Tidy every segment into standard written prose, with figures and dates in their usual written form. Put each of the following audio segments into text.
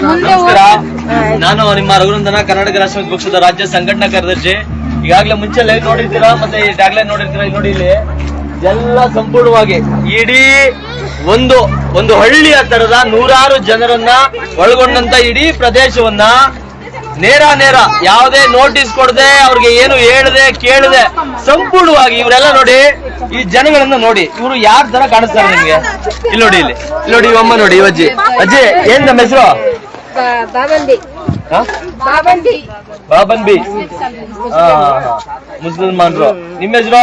ನಮಸ್ಕಾರ, ನಾನು ನಿಮ್ಮ ರಘುನಂದನ, ಕರ್ನಾಟಕ ರಾಷ್ಟ್ರ ಪಕ್ಷದ ರಾಜ್ಯ ಸಂಘಟನಾ ಕಾರ್ಯದರ್ಶಿ. ಈಗಾಗಲೇ ಮುಂಚೆ ಲೈವ್ ನೋಡಿರ್ತೀರಾ, ಮತ್ತೆ ಈ ಟ್ಯಾಗ್ಲೈನ್ ನೋಡಿರ್ತೀರಾ. ನೋಡಿ ಇಲ್ಲಿ ಎಲ್ಲ ಸಂಪೂರ್ಣವಾಗಿ ಇಡೀ ಒಂದು ಹಳ್ಳಿಯ ತರದ 100 ಜನರನ್ನ ಒಳಗೊಂಡಂತ ಇಡೀ ಪ್ರದೇಶವನ್ನ ನೇರ ಯಾವುದೇ ನೋಟಿಸ್ ಕೊಡದೆ, ಅವ್ರಿಗೆ ಏನು ಹೇಳದೆ ಕೇಳದೆ ಸಂಪೂರ್ಣವಾಗಿ ಇವರೆಲ್ಲ ನೋಡಿ, ಈ ಜನಗಳನ್ನ ನೋಡಿ, ಇವರು ಯಾರ ತರ ಕಾಣಿಸ್ತಾರೆ ನಿಮ್ಗೆ? ಇಲ್ಲಿ ನೋಡಿ, ಇಲ್ಲಿ ನೋಡಿ, ಅಮ್ಮ ನೋಡಿ, ಅಜ್ಜಿ ಏನ್ ನಮ್ಮ ಹೆಸರು? ಬಾಬಂದಿ. ಮುಸಲ್ಮಾನ್ರು. ನಿಮ್ಮ ಹೆಸರು?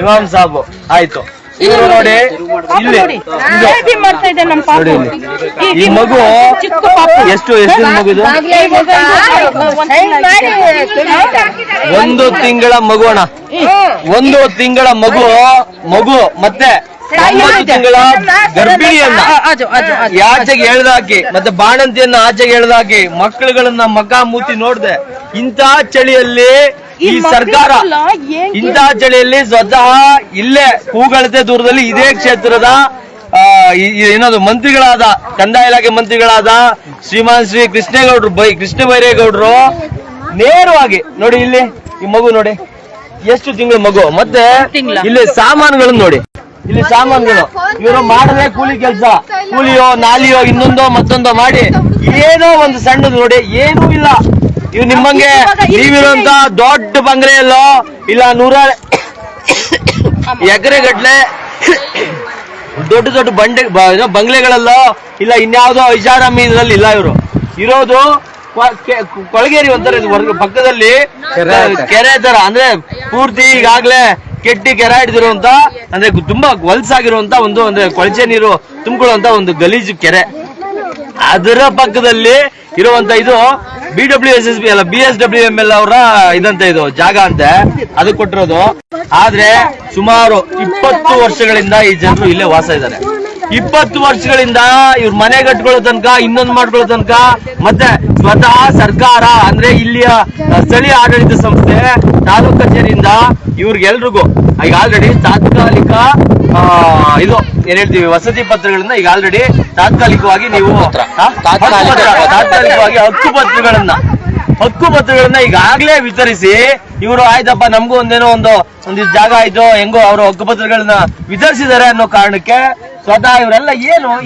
ಇಮಾಮ್ ಸಾಬು. ಆಯ್ತು. ಇವರು ನೋಡಿ ಇಲ್ಲಿ ಈ ಮಗು ಎಷ್ಟು ಮಗುದು? 1 ತಿಂಗಳ ಮಗು ಅಣ್ಣ. 1 ತಿಂಗಳ ಮಗು ಮತ್ತೆ 9 ತಿಂಗಳ ಗರ್ಭಿಣಿಯನ್ನ ಆಚೆಗೆ ಎಳ್ದಾಕಿ, ಮತ್ತೆ ಬಾಣಂತಿಯನ್ನ ಆಚೆಗೆ ಎಳ್ದಾಕಿ, ಮಕ್ಕಳುಗಳನ್ನ ಮಕ ಮೂತಿ ನೋಡ್ದೆ ಇಂಥ ಚಳಿಯಲ್ಲಿ ಈ ಸರ್ಕಾರ, ಇಂಥ ಚಳಿಯಲ್ಲಿ ಸ್ವತಃ ಇಲ್ಲೇ ಕೂಗಳತೆ ದೂರದಲ್ಲಿ ಇದೇ ಕ್ಷೇತ್ರದ ಏನದು ಮಂತ್ರಿಗಳಾದ, ಕಂದಾಯ ಇಲಾಖೆ ಮಂತ್ರಿಗಳಾದ ಶ್ರೀಮಾನ್ ಶ್ರೀ ಕೃಷ್ಣ ಬೈರೇಗೌಡರು ನೇರವಾಗಿ ನೋಡಿ, ಇಲ್ಲಿ ಈ ಮಗು ನೋಡಿ ಎಷ್ಟು ತಿಂಗಳ ಮಗು, ಮತ್ತೆ ಇಲ್ಲಿ ಸಾಮಾನುಗಳನ್ನು ನೋಡಿ, ಇಲ್ಲಿ ಸಾಮಾನುಗಳು ಇವರು ಮಾಡದೆ ಕೂಲಿ ಕೆಲಸ, ಕೂಲಿಯೋ ನಾಲಿಯೋ ಇನ್ನೊಂದೋ ಮತ್ತೊಂದೋ ಮಾಡಿ ಏನೋ ಒಂದು ಸಣ್ಣದು ನೋಡಿ, ಏನೂ ಇಲ್ಲ. ಇವ್ ನಿಮ್ಮಂಗೆ ನೀವಿರುವಂತ ದೊಡ್ಡ ಬಂಗ್ಲೆಯಲ್ಲೋ ಇಲ್ಲ 100 ಎಕರೆ ಗಟ್ಲೆ ದೊಡ್ಡ ಬಂಗ್ಲೆಗಳಲ್ಲೋ ಇಲ್ಲ ಇನ್ಯಾವುದೋ ಐಷಾರಾಮಿ ಇದ್ರಲ್ಲಿ ಇಲ್ಲ. ಇವರು ಇರೋದು ಕೊಳಗೇರಿ ಒಂಥರ ಪಕ್ಕದಲ್ಲಿ ಕೆರೆ ತರ, ಅಂದ್ರೆ ಪೂರ್ತಿ ಈಗಾಗ್ಲೇ ಕೆಟ್ಟಿ ಕೆರೆ ಹಿಡಿದಿರುವಂತ, ಅಂದ್ರೆ ತುಂಬಾ ಹೊಲ್ಸಾಗಿರುವಂತ ಒಂದು, ಅಂದ್ರೆ ಕೊಳಚೆ ನೀರು ತುಂಬಿಕೊಳ್ಳುವಂತ ಒಂದು ಗಲೀಜು ಕೆರೆ, ಅದರ ಪಕ್ಕದಲ್ಲಿ ಇರುವಂತ ಇದು BWSSB ಅಲ್ಲ BSWML ಅವರ ಇದಂತ ಇದು ಜಾಗ ಅಂತೆ, ಅದು ಕೊಟ್ಟಿರೋದು. ಆದ್ರೆ ಸುಮಾರು 20 ವರ್ಷಗಳಿಂದ ಈ ಜನರು ಇಲ್ಲೇ ವಾಸ ಇದ್ದಾರೆ. 20 ವರ್ಷಗಳಿಂದ ಇವ್ರ ಮನೆ ಕಟ್ಕೊಳ್ಳೋ ತನಕ, ಇನ್ನೊಂದು ಮಾಡ್ಕೊಳ್ಳೋ ತನಕ, ಮತ್ತೆ ಸ್ವತಃ ಸರ್ಕಾರ ಅಂದ್ರೆ ಇಲ್ಲಿಯ ಸ್ಥಳೀಯ ಆಡಳಿತ ಸಂಸ್ಥೆ ತಾಲೂಕು ಕಚೇರಿಯಿಂದ ಇವ್ರಿಗೆಲ್ರಿಗೂ ಈಗ ಆಲ್ರೆಡಿ ತಾತ್ಕಾಲಿಕ ಇದು ಏನ್ ಹೇಳ್ತೀವಿ ವಸತಿ ಪತ್ರಗಳನ್ನ ಈಗ ಆಲ್ರೆಡಿ ತಾತ್ಕಾಲಿಕವಾಗಿ ನೀವು ತಾತ್ಕಾಲಿಕವಾಗಿ ಹಕ್ಕುಪತ್ರಗಳನ್ನ ಈಗಾಗ್ಲೇ ವಿತರಿಸಿ, ಇವರು ಆಯ್ತಪ್ಪ ನಮಗೂ ಒಂದೇನೋ ಒಂದಿಷ್ಟು ಜಾಗ ಆಯ್ತು ಹೆಂಗೋ ಅವರು ಹಕ್ಕುಪತ್ರಗಳನ್ನ ವಿತರಿಸಿದ್ದಾರೆ ಅನ್ನೋ ಕಾರಣಕ್ಕೆ ಸ್ವತಃ ಇವರೆಲ್ಲ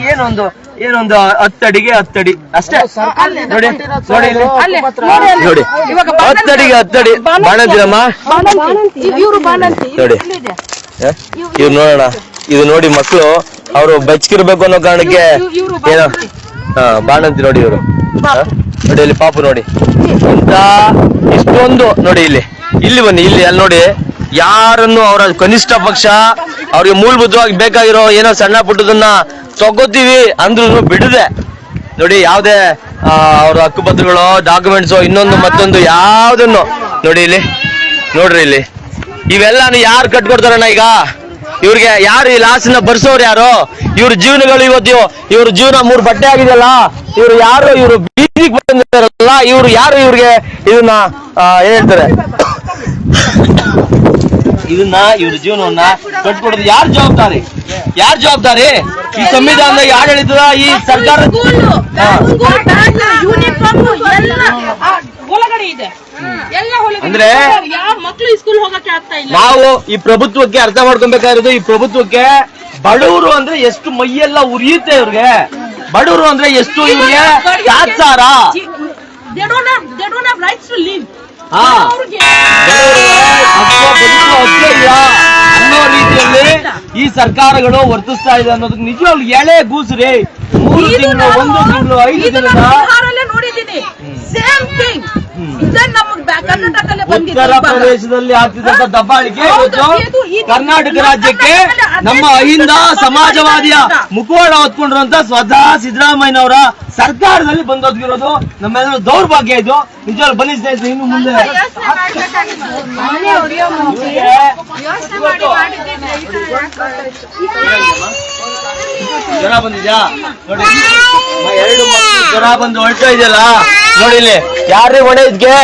ಏನೊಂದು 10 ಅಡಿಗೆ 10 ಅಡಿ ಅಷ್ಟೇ ನೋಡಿ, ನೋಡಿ ನೋಡಿ 10 ಅಡಿಗೆ 10 ಅಡಿ ಬಾಣಂತಿರಮ್ಮ ನೋಡಿ. ಇವ್ರು ನೋಡೋಣ, ಇದು ನೋಡಿ ಮಕ್ಕಳು ಅವರು ಬಚ್ಕಿರ್ಬೇಕು ಅನ್ನೋ ಕಾರಣಕ್ಕೆ ಏನೋ ಬಾಣಂತಿ ನೋಡಿ, ಇವರು ನೋಡಿ ಇಲ್ಲಿ ಪಾಪು ನೋಡಿ ಇಂತ ಇಷ್ಟೊಂದು ನೋಡಿ, ಇಲ್ಲಿ ಬನ್ನಿ, ಇಲ್ಲಿ ಅಲ್ಲಿ ನೋಡಿ, ಯಾರನ್ನು ಅವರ ಕನಿಷ್ಠ ಪಕ್ಷ ಅವ್ರಿಗೆ ಮೂಲಭೂತವಾಗಿ ಬೇಕಾಗಿರೋ ಏನೋ ಸಣ್ಣ ಪುಟ್ಟದನ್ನ ತಗೋತೀವಿ ಅಂದ್ರೂ ಬಿಡದೆ ನೋಡಿ, ಯಾವ್ದೇ ಅವ್ರ ಹಕ್ಕುಪತ್ರಗಳು ಡಾಕ್ಯುಮೆಂಟ್ಸು ಇನ್ನೊಂದು ಮತ್ತೊಂದು ಯಾವ್ದನ್ನು ನೋಡಿ, ಇಲ್ಲಿ ನೋಡ್ರಿ, ಇಲ್ಲಿ ಇವೆಲ್ಲಾನು ಯಾರು ಕಟ್ಕೊಡ್ತಾರಣ್ಣ? ಈಗ ಇವ್ರಿಗೆ ಯಾರು ಈ ಲಾಸನ್ನ ಬರ್ಸೋರು ಯಾರು? ಇವ್ರ ಜೀವನಗಳು ಇವತ್ತು ಇವ್ರ ಜೀವನ 3 ಬಟ್ಟೆ ಆಗಿದೆಯಲ್ಲ, ಇವ್ರು ಯಾರು? ಇವ್ರು ಬೀದಿಗೆ ಬಂದಿರಲ್ಲ, ಇವ್ರು ಯಾರು? ಇವ್ರಿಗೆ ಇದನ್ನ ಏನ್ ಹೇಳ್ತಾರೆ, ಇದನ್ನ ಇವ್ರ ಜೀವನವನ್ನ ಕಟ್ಕೊಡೋದು ಯಾರು ಜವಾಬ್ದಾರಿ? ಈ ಸಂವಿಧಾನದ ಆಡಳಿತದ ಈ ಸರ್ಕಾರ ಅಂದ್ರೆ ನಾವು ಈ ಪ್ರಭುತ್ವಕ್ಕೆ ಅರ್ಥ ಮಾಡ್ಕೊಬೇಕಾಗಿರೋದು, ಈ ಪ್ರಭುತ್ವಕ್ಕೆ ಬಡವರು ಅಂದ್ರೆ ಎಷ್ಟು ಮೈಯೆಲ್ಲ ಉರಿಯುತ್ತೆ ಇವ್ರಿಗೆ, ಬಡವರು ಅಂದ್ರೆ ಎಷ್ಟು ಇವ್ರಿಗೆ ತಾತ್ಸಾರ, ಅನ್ನೋ ರೀತಿಯಲ್ಲಿ ಈ ಸರ್ಕಾರಗಳು ವರ್ತಿಸ್ತಾ ಇದೆ ಅನ್ನೋದಕ್ಕೆ ನಿಜವಾಗ್ಲೂ ಎಳೆ ಗೂಸ್ರಿ. 3 ತಿಂಗಳು 1 ತಿಂಗಳು 5 ದಿನದ ಉತ್ತರ ಪ್ರದೇಶದಲ್ಲಿ ಆಗ್ತಿದ್ದಂತ ದಬ್ಬಾಳಿಕೆ ಕರ್ನಾಟಕ ರಾಜ್ಯಕ್ಕೆ ನಮ್ಮ ಅಹಿಂದ ಸಮಾಜವಾದಿಯ ಮುಖವಾಡ ಹೊತ್ಕೊಂಡಿರುವಂತ ಸ್ವತಃ ಸಿದ್ದರಾಮಯ್ಯನವರ ಸರ್ಕಾರದಲ್ಲಿ ಬಂದೊದಗಿರೋದು ನಮ್ಮೆಲ್ಲರೂ ದೌರ್ಭಾಗ್ಯ. ಇದು ನಿಜವಾಗ್ಲೂ ಬನ್ನಿ ಸ್ನೇಹಿತರೆ, ಇನ್ನು ಮುಂದೆ ಜ್ವರ ಬಂದಿದ್ಯಾ ನೋಡಿ, 2 ಮಕ್ಕಳು ಜ್ವರ ಬಂದು ಹೊರಟು ಇದೆಯಲ್ಲ ನೋಡಿ, ಇಲ್ಲಿ ಯಾರೇ ಹೊಣೆ ಇದ್ಗೆ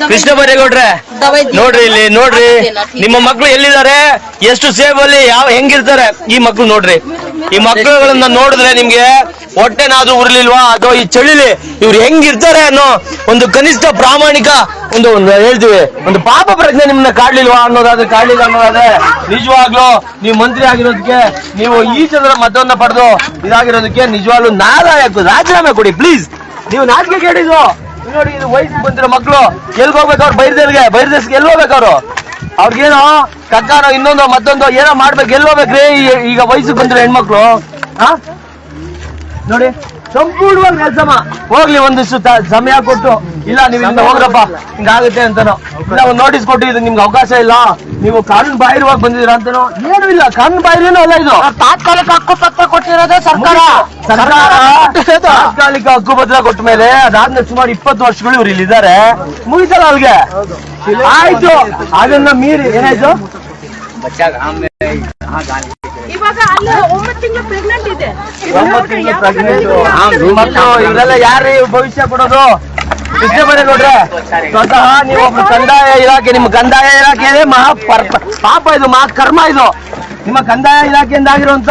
ಕೃಷ್ಣ ಬೈರೇಗೌಡ್ರೆ ನೋಡ್ರಿ, ಇಲ್ಲಿ ನೋಡ್ರಿ ನಿಮ್ಮ ಮಕ್ಕಳು ಎಲ್ಲಿದ್ದಾರೆ, ಎಷ್ಟು ಸೇಫ್ ಅಲ್ಲಿ ಹೆಂಗಿರ್ತಾರೆ ಈ ಮಕ್ಕಳು ನೋಡ್ರಿ. ಈ ಮಕ್ಕಳುಗಳನ್ನ ನೋಡಿದ್ರೆ ನಿಮ್ಗೆ ಹೊಟ್ಟೆನಾದ್ರೂ ಉರ್ಲಿಲ್ವಾ ಅಥವಾ ಈ ಚಳಿಲಿ ಇವ್ರು ಹೆಂಗಿರ್ತಾರೆ ಅನ್ನೋ ಒಂದು ಕನಿಷ್ಠ ಪ್ರಾಮಾಣಿಕ ಒಂದು ಹೇಳ್ತೀವಿ ಒಂದು ಪಾಪ ಪ್ರಜ್ಞೆ ನಿಮ್ಮನ್ನ ಕಾಡ್ಲಿಲ್ವಾ ಕಾಡ್ಲಿಲ್ಲ ಅನ್ನೋದಾದ್ರೆ ನಿಜವಾಗ್ಲೂ ನೀವು ಮಂತ್ರಿ ಆಗಿರೋದಕ್ಕೆ ನೀವು ಈ ಜನರ ಮತವನ್ನ ಪಡೆದು ಇದಾಗಿರೋದಕ್ಕೆ ನಿಜವಾಗ್ಲೂ ರಾಜೀನಾಮೆ ಕೊಡಿ ಪ್ಲೀಸ್. ನೀವು ನಾಚಿಕೆ ಕೇಳಿದ್ರು ನೋಡಿ, ಇದು ವಯಸ್ಸಿಗೆ ಬಂದಿರೋ ಮಕ್ಕಳು ಎಲ್ಗ್ ಹೋಗ್ಬೇಕು ಅವ್ರು ಬೈರ್ದೇಶಕ್ಕೆ ಎಲ್ಲಿ ಹೋಗ್ಬೇಕು ಅವ್ರಿಗೇನೋ ಕಕ್ಕಾನೋ ಇನ್ನೊಂದು ಮತ್ತೊಂದು ಏನೋ ಮಾಡ್ಬೇಕು, ಎಲ್ಲಿ ಹೋಗ್ಬೇಕ್ರಿ ಈಗ ವಯಸ್ಸಿಗೆ ಬಂದಿರೋ ಹೆಣ್ಮಕ್ಳು? ನೋಡಿ ಸಂಪೂರ್ಣವಾಗಿ ನೆಲ್ಸಮ್ಮ ಹೋಗ್ಲಿ, ಒಂದಿಷ್ಟು ಸಮಯ ಕೊಟ್ಟು ಇಲ್ಲ ನೀವು ಇಲ್ಲಿಂದ ಹೋಗ್ರಪ್ಪ ಹಿಂಗಾಗುತ್ತೆ ಅಂತಾನೋ, ಇಲ್ಲ ಒಂದು ನೋಟಿಸ್ ಕೊಟ್ಟು ಇದು ನಿಮ್ಗೆ ಅವಕಾಶ ಇಲ್ಲ, ನೀವು ಕಾನೂನು ಬಾಹಿರವಾಗಿ ಬಂದಿದ್ದೀರಾ ಅಂತಾನೋ, ಏನು ಇಲ್ಲ, ಕಾನೂನು ಬಾಹಿರೇನೂ ಅಲ್ಲ ಇದು. ತಾತ್ಕಾಲಿಕ ಹಕ್ಕುಪತ್ರ ಕೊಟ್ಟಿರೋದೇ ಸರ್ಕಾರ. ತಾತ್ಕಾಲಿಕ ಹಕ್ಕುಪತ್ರ ಕೊಟ್ಟ ಮೇಲೆ ಅದಾದ್ಮೇಲೆ ಸುಮಾರು 20 ವರ್ಷಗಳು ಇವ್ರು ಇಲ್ಲಿದ್ದಾರೆ, ಮುಗಿತಲ್ಲ ಅಲ್ಗೆ ಆಯ್ತು. ಅದನ್ನ ಮೀರಿ ಏನಾಯ್ತು, ಇವಾಗ ಅಲ್ಲಿ 9 ತಿಂಗಳು ಪ್ರೆಗ್ನೆಂಟ್ ಇದೆ. ಇವರೆಲ್ಲ ಯಾರು ಭವಿಷ್ಯ ಕೊಡೋದು? ಕೃಷ್ಣ ಬೈರೇಗೌಡ್ರೆ ಸ್ವತಃ ನೀವೊಬ್ರು ಕಂದಾಯ ಇಲಾಖೆ, ನಿಮ್ಮ ಕಂದಾಯ ಇಲಾಖೆ ಪಾಪ ಇದು ಮಹಾ ಕರ್ಮ ಇದು. ನಿಮ್ಮ ಕಂದಾಯ ಇಲಾಖೆಯಿಂದ ಆಗಿರುವಂತ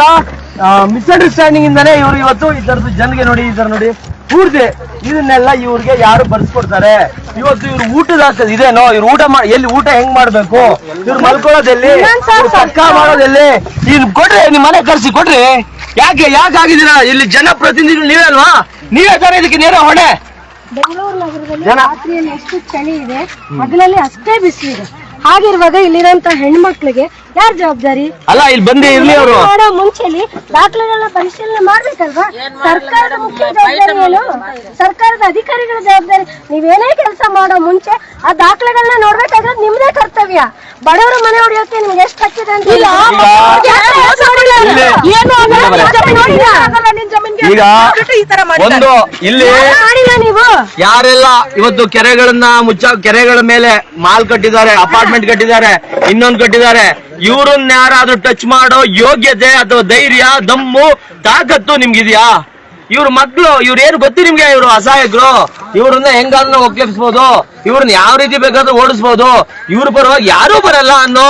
ಮಿಸ್ಅಂಡರ್ಸ್ಟ್ಯಾಂಡಿಂಗ್ ಇಂದಾನೆ ಇವ್ರು ಇವತ್ತು ಈ ತರದ್ದು ಜನಗೆ ನೋಡಿ ಈ ತರ ನೋಡಿ ಪೂರ್ತಿ ಇದನ್ನೆಲ್ಲ ಇವ್ರಿಗೆ ಯಾರು ಬರ್ಸ್ಕೊಡ್ತಾರೆ. ಇವತ್ತು ಇವ್ರು ಊಟದ ಇದೇನೋ, ಇವ್ರು ಊಟ ಎಲ್ಲಿ ಊಟ ಹೆಂಗ್ ಮಾಡ್ಬೇಕು, ಇವ್ರು ಮಲ್ಕೊಳ್ಳೋದೆಲ್ಲಿ, ಪಕ್ಕ ಮಾಡೋದೆಲ್ಲಿ, ಇವ್ರು ಕೊಡ್ರಿ, ನಿಮ್ ಮನೆ ಕರ್ಸಿ ಕೊಡ್ರಿ. ಯಾಕೆ ಆಗಿದ್ದೀರಾ ಇಲ್ಲಿ ಜನಪ್ರತಿನಿಧಿಗಳು ನೀವೇ ಅಲ್ವಾ? ನೀವೇ ತರ ಇದಕ್ಕೆ ನೇರ ಹೊಣೆ. ಬೆಂಗಳೂರು ನಗರದಲ್ಲಿ ರಾತ್ರಿಯಲ್ಲಿ ಎಷ್ಟು ಚಳಿ ಇದೆ, ಹಗಲಲ್ಲಿ ಅಷ್ಟೇ ಬಿಸಿಲಿದೆ. ಹಾಗಿರುವಾಗ ಇಲ್ಲಿರೋಂತ ಹೆಣ್ಮಕ್ಳಿಗೆ ಯಾರು ಜವಾಬ್ದಾರಿ? ಅಲ್ಲ ಇಲ್ಲಿ ಬಂದೇ ಇರ್ಲಿ ಅವರು ಮಾಡೋ ಮುಂಚೆಲಿ ದಾಖಲೆಗಳನ್ನ ಪರಿಶೀಲನೆ ಮಾಡ್ಬೇಕಲ್ವಾ? ಸರ್ಕಾರದ ಮುಖ್ಯ ಜವಾಬ್ದಾರಿ ಏನು? ಸರ್ಕಾರದ ಅಧಿಕಾರಿಗಳ ಜವಾಬ್ದಾರಿ. ನೀವೇನೇ ಕೆಲಸ ಮಾಡೋ ಮುಂಚೆ ಆ ದಾಖಲೆಗಳನ್ನ ನೋಡ್ಬೇಕಾದ್ರೆ ನಿಮ್ದೇ ಕರ್ತವ್ಯ. ಬಡವರ ಮನೆ ಹೊಡೆಯೋಕೆ ನಿಮ್ಗೆ ಎಷ್ಟು ಹಕ್ಕಿದೆ ಅಂತ ಈಗ ಒಂದು ಇಲ್ಲಿ ನೀವು ಯಾರೆಲ್ಲ ಇವತ್ತು ಕೆರೆಗಳ ಮೇಲೆ ಮಾಲ್ ಕಟ್ಟಿದ್ದಾರೆ, ಅಪಾರ್ಟ್ಮೆಂಟ್ ಕಟ್ಟಿದ್ದಾರೆ, ಇನ್ನೊಂದು ಕಟ್ಟಿದ್ದಾರೆ, ಇವ್ರನ್ನ ಯಾರಾದ್ರೂ ಟಚ್ ಮಾಡೋ ಯೋಗ್ಯತೆ ಅಥವಾ ಧೈರ್ಯ, ದಮ್ಮು, ತಾಕತ್ತು ನಿಮ್ಗಿದ್ಯಾ? ಇವ್ರ ಮಕ್ಳು ಇವ್ರೇನು ಗೊತ್ತಿ ನಿಮ್ಗೆ? ಇವ್ರು ಅಸಹಾಯಕರು, ಇವ್ರನ್ನ ಹೆಂಗಾದ್ರೂ ಒಕ್ಕಲಿಸ್ಬೋದು, ಇವ್ರನ್ನ ಯಾವ ರೀತಿ ಬೇಕಾದ್ರೂ ಓಡಿಸ್ಬೋದು, ಇವ್ರ ಪರವಾಗಿ ಯಾರೂ ಬರಲ್ಲ ಅನ್ನೋ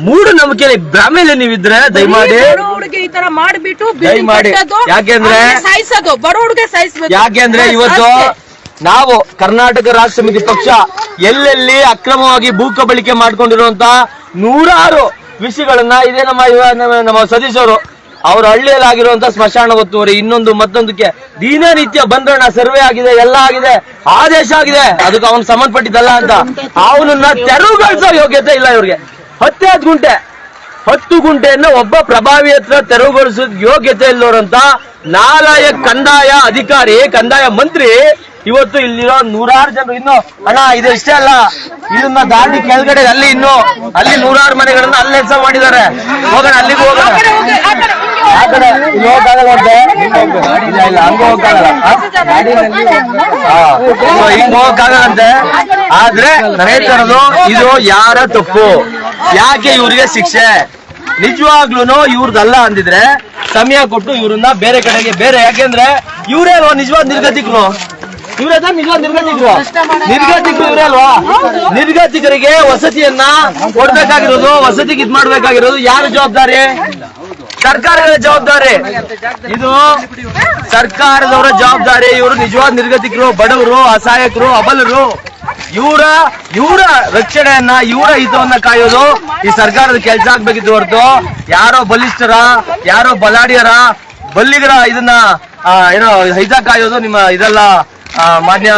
ಮೂಢನಂಬಿಕೆ ಭ್ರಮೆಯಲ್ಲಿ ನೀವಿದ್ರೆ ದಯಮಾಡಿ ಈ ತರ ಮಾಡ್ಬಿಟ್ಟು ದಯಮಾಡಿ. ಯಾಕೆಂದ್ರೆ ಇವತ್ತು ನಾವು ಕರ್ನಾಟಕ ರಾಷ್ಟ್ರ ಸಮಿತಿ ಪಕ್ಷ ಎಲ್ಲೆಲ್ಲಿ ಅಕ್ರಮವಾಗಿ ಭೂ ಕಬಳಿಕೆ ಮಾಡ್ಕೊಂಡಿರುವಂತ ನೂರಾರು ವಿಷಯಗಳನ್ನ ಇದೇ ನಮ್ಮ ಸತೀಶ್ ಅವ್ರ ಹಳ್ಳಿಯಲ್ಲಿ ಆಗಿರುವಂತ ಸ್ಮಶಾನ ಒತ್ತುವರಿ, ಇನ್ನೊಂದು ಮತ್ತೊಂದಕ್ಕೆ ದಿನನಿತ್ಯ ಬಂಧನ ಸರ್ವೆ ಆಗಿದೆ, ಎಲ್ಲ ಆಗಿದೆ, ಆದೇಶ ಆಗಿದೆ, ಅದಕ್ಕೆ ಅವನ್ ಸಂಬಂಧಪಟ್ಟಿದ್ದಲ್ಲ ಅಂತ ಅವನನ್ನ ತೆರವುಗೊಳಿಸೋ ಯೋಗ್ಯತೆ ಇಲ್ಲ ಇವ್ರಿಗೆ. 10 ಗುಂಟೆಯನ್ನ ಒಬ್ಬ ಪ್ರಭಾವಿ ಹತ್ರ ತೆರವುಗೊಳಿಸೋ ಯೋಗ್ಯತೆ ಇಲ್ಲೋರಂತ ನಾಲಾಯಕ್ ಕಂದಾಯ ಅಧಿಕಾರಿ, ಕಂದಾಯ ಮಂತ್ರಿ ಇವತ್ತು ಇಲ್ಲಿರೋ ನೂರಾರು ಜನರು ಇನ್ನು ಅಣ್ಣ ಇದು ಇಷ್ಟೇ ಅಲ್ಲ, ಇದನ್ನ ದಾಟಿ ಕೆಳಗಡೆ ಅಲ್ಲಿ ನೂರಾರು ಮನೆಗಳನ್ನ ಅಲ್ಲಿ ಕೆಲಸ ಮಾಡಿದ್ದಾರೆ. ಹೋಗೋಣ, ಅಲ್ಲಿಗೂ ಹೋಗೋಣ. ಆ ಕಡೆ ಹೋಗಕ್ಕಾಗಲ್ಲ, ಹಂಗ ಹೋಗಕ್ಕಾಗಲ್ಲ, ಹಿಂಗ ಹೋಗಕ್ಕಾಗಲ್ಲಂತೆ. ಆದ್ರೆ ನಾನು ಹೇಳ್ತಾ ಇರೋದು ಇದು ಯಾರ ತಪ್ಪು, ಯಾಕೆ ಇವ್ರಿಗೆ ಶಿಕ್ಷೆ? ನಿಜವಾಗ್ಲೂ ಇವ್ರದಲ್ಲ ಅಂದಿದ್ರೆ ಸಮಯ ಕೊಟ್ಟು ಇವ್ರನ್ನ ಬೇರೆ ಕಡೆಗೆ ಯಾಕೆಂದ್ರೆ ಇವರೇ ಅಲ್ವಾ ನಿಜವಾದ ನಿರ್ಗತಿಕರು? ಇವರೇ ನಿಜವಾದ ನಿರ್ಗತಿಕರು ಇವರೇ ಅಲ್ವಾ? ನಿರ್ಗತಿಕರಿಗೆ ವಸತಿಯನ್ನ ಕೊಡ್ಬೇಕಾಗಿರೋದು, ವಸತಿಗೆ ಇದ್ ಮಾಡ್ಬೇಕಾಗಿರೋದು ಯಾರ ಜವಾಬ್ದಾರಿ? ಸರ್ಕಾರಗಳ ಜವಾಬ್ದಾರಿ. ಇದು ಸರ್ಕಾರದವರ ಜವಾಬ್ದಾರಿ. ಇವರು ನಿಜವಾದ ನಿರ್ಗತಿಕರು, ಬಡವರು, ಅಸಹಾಯಕರು, ಅಬಲರು, ಇವರ ರಕ್ಷಣೆಯನ್ನ, ಇವರ ಹಿತವನ್ನ ಕಾಯೋದು ಈ ಸರ್ಕಾರದ ಕೆಲಸ ಆಗ್ಬೇಕಿತ್ತು ಹೊರತು ಯಾರೋ ಬಲಿಷ್ಠರ, ಯಾರೋ ಬಲಾಢ್ಯರ, ಬಲ್ಲಿಗರ ಇದನ್ನ ಏನೋ ಹಿತ ಕಾಯೋದು ನಿಮ್ಮ ಇದೆಲ್ಲ ಮಾನ್ಯ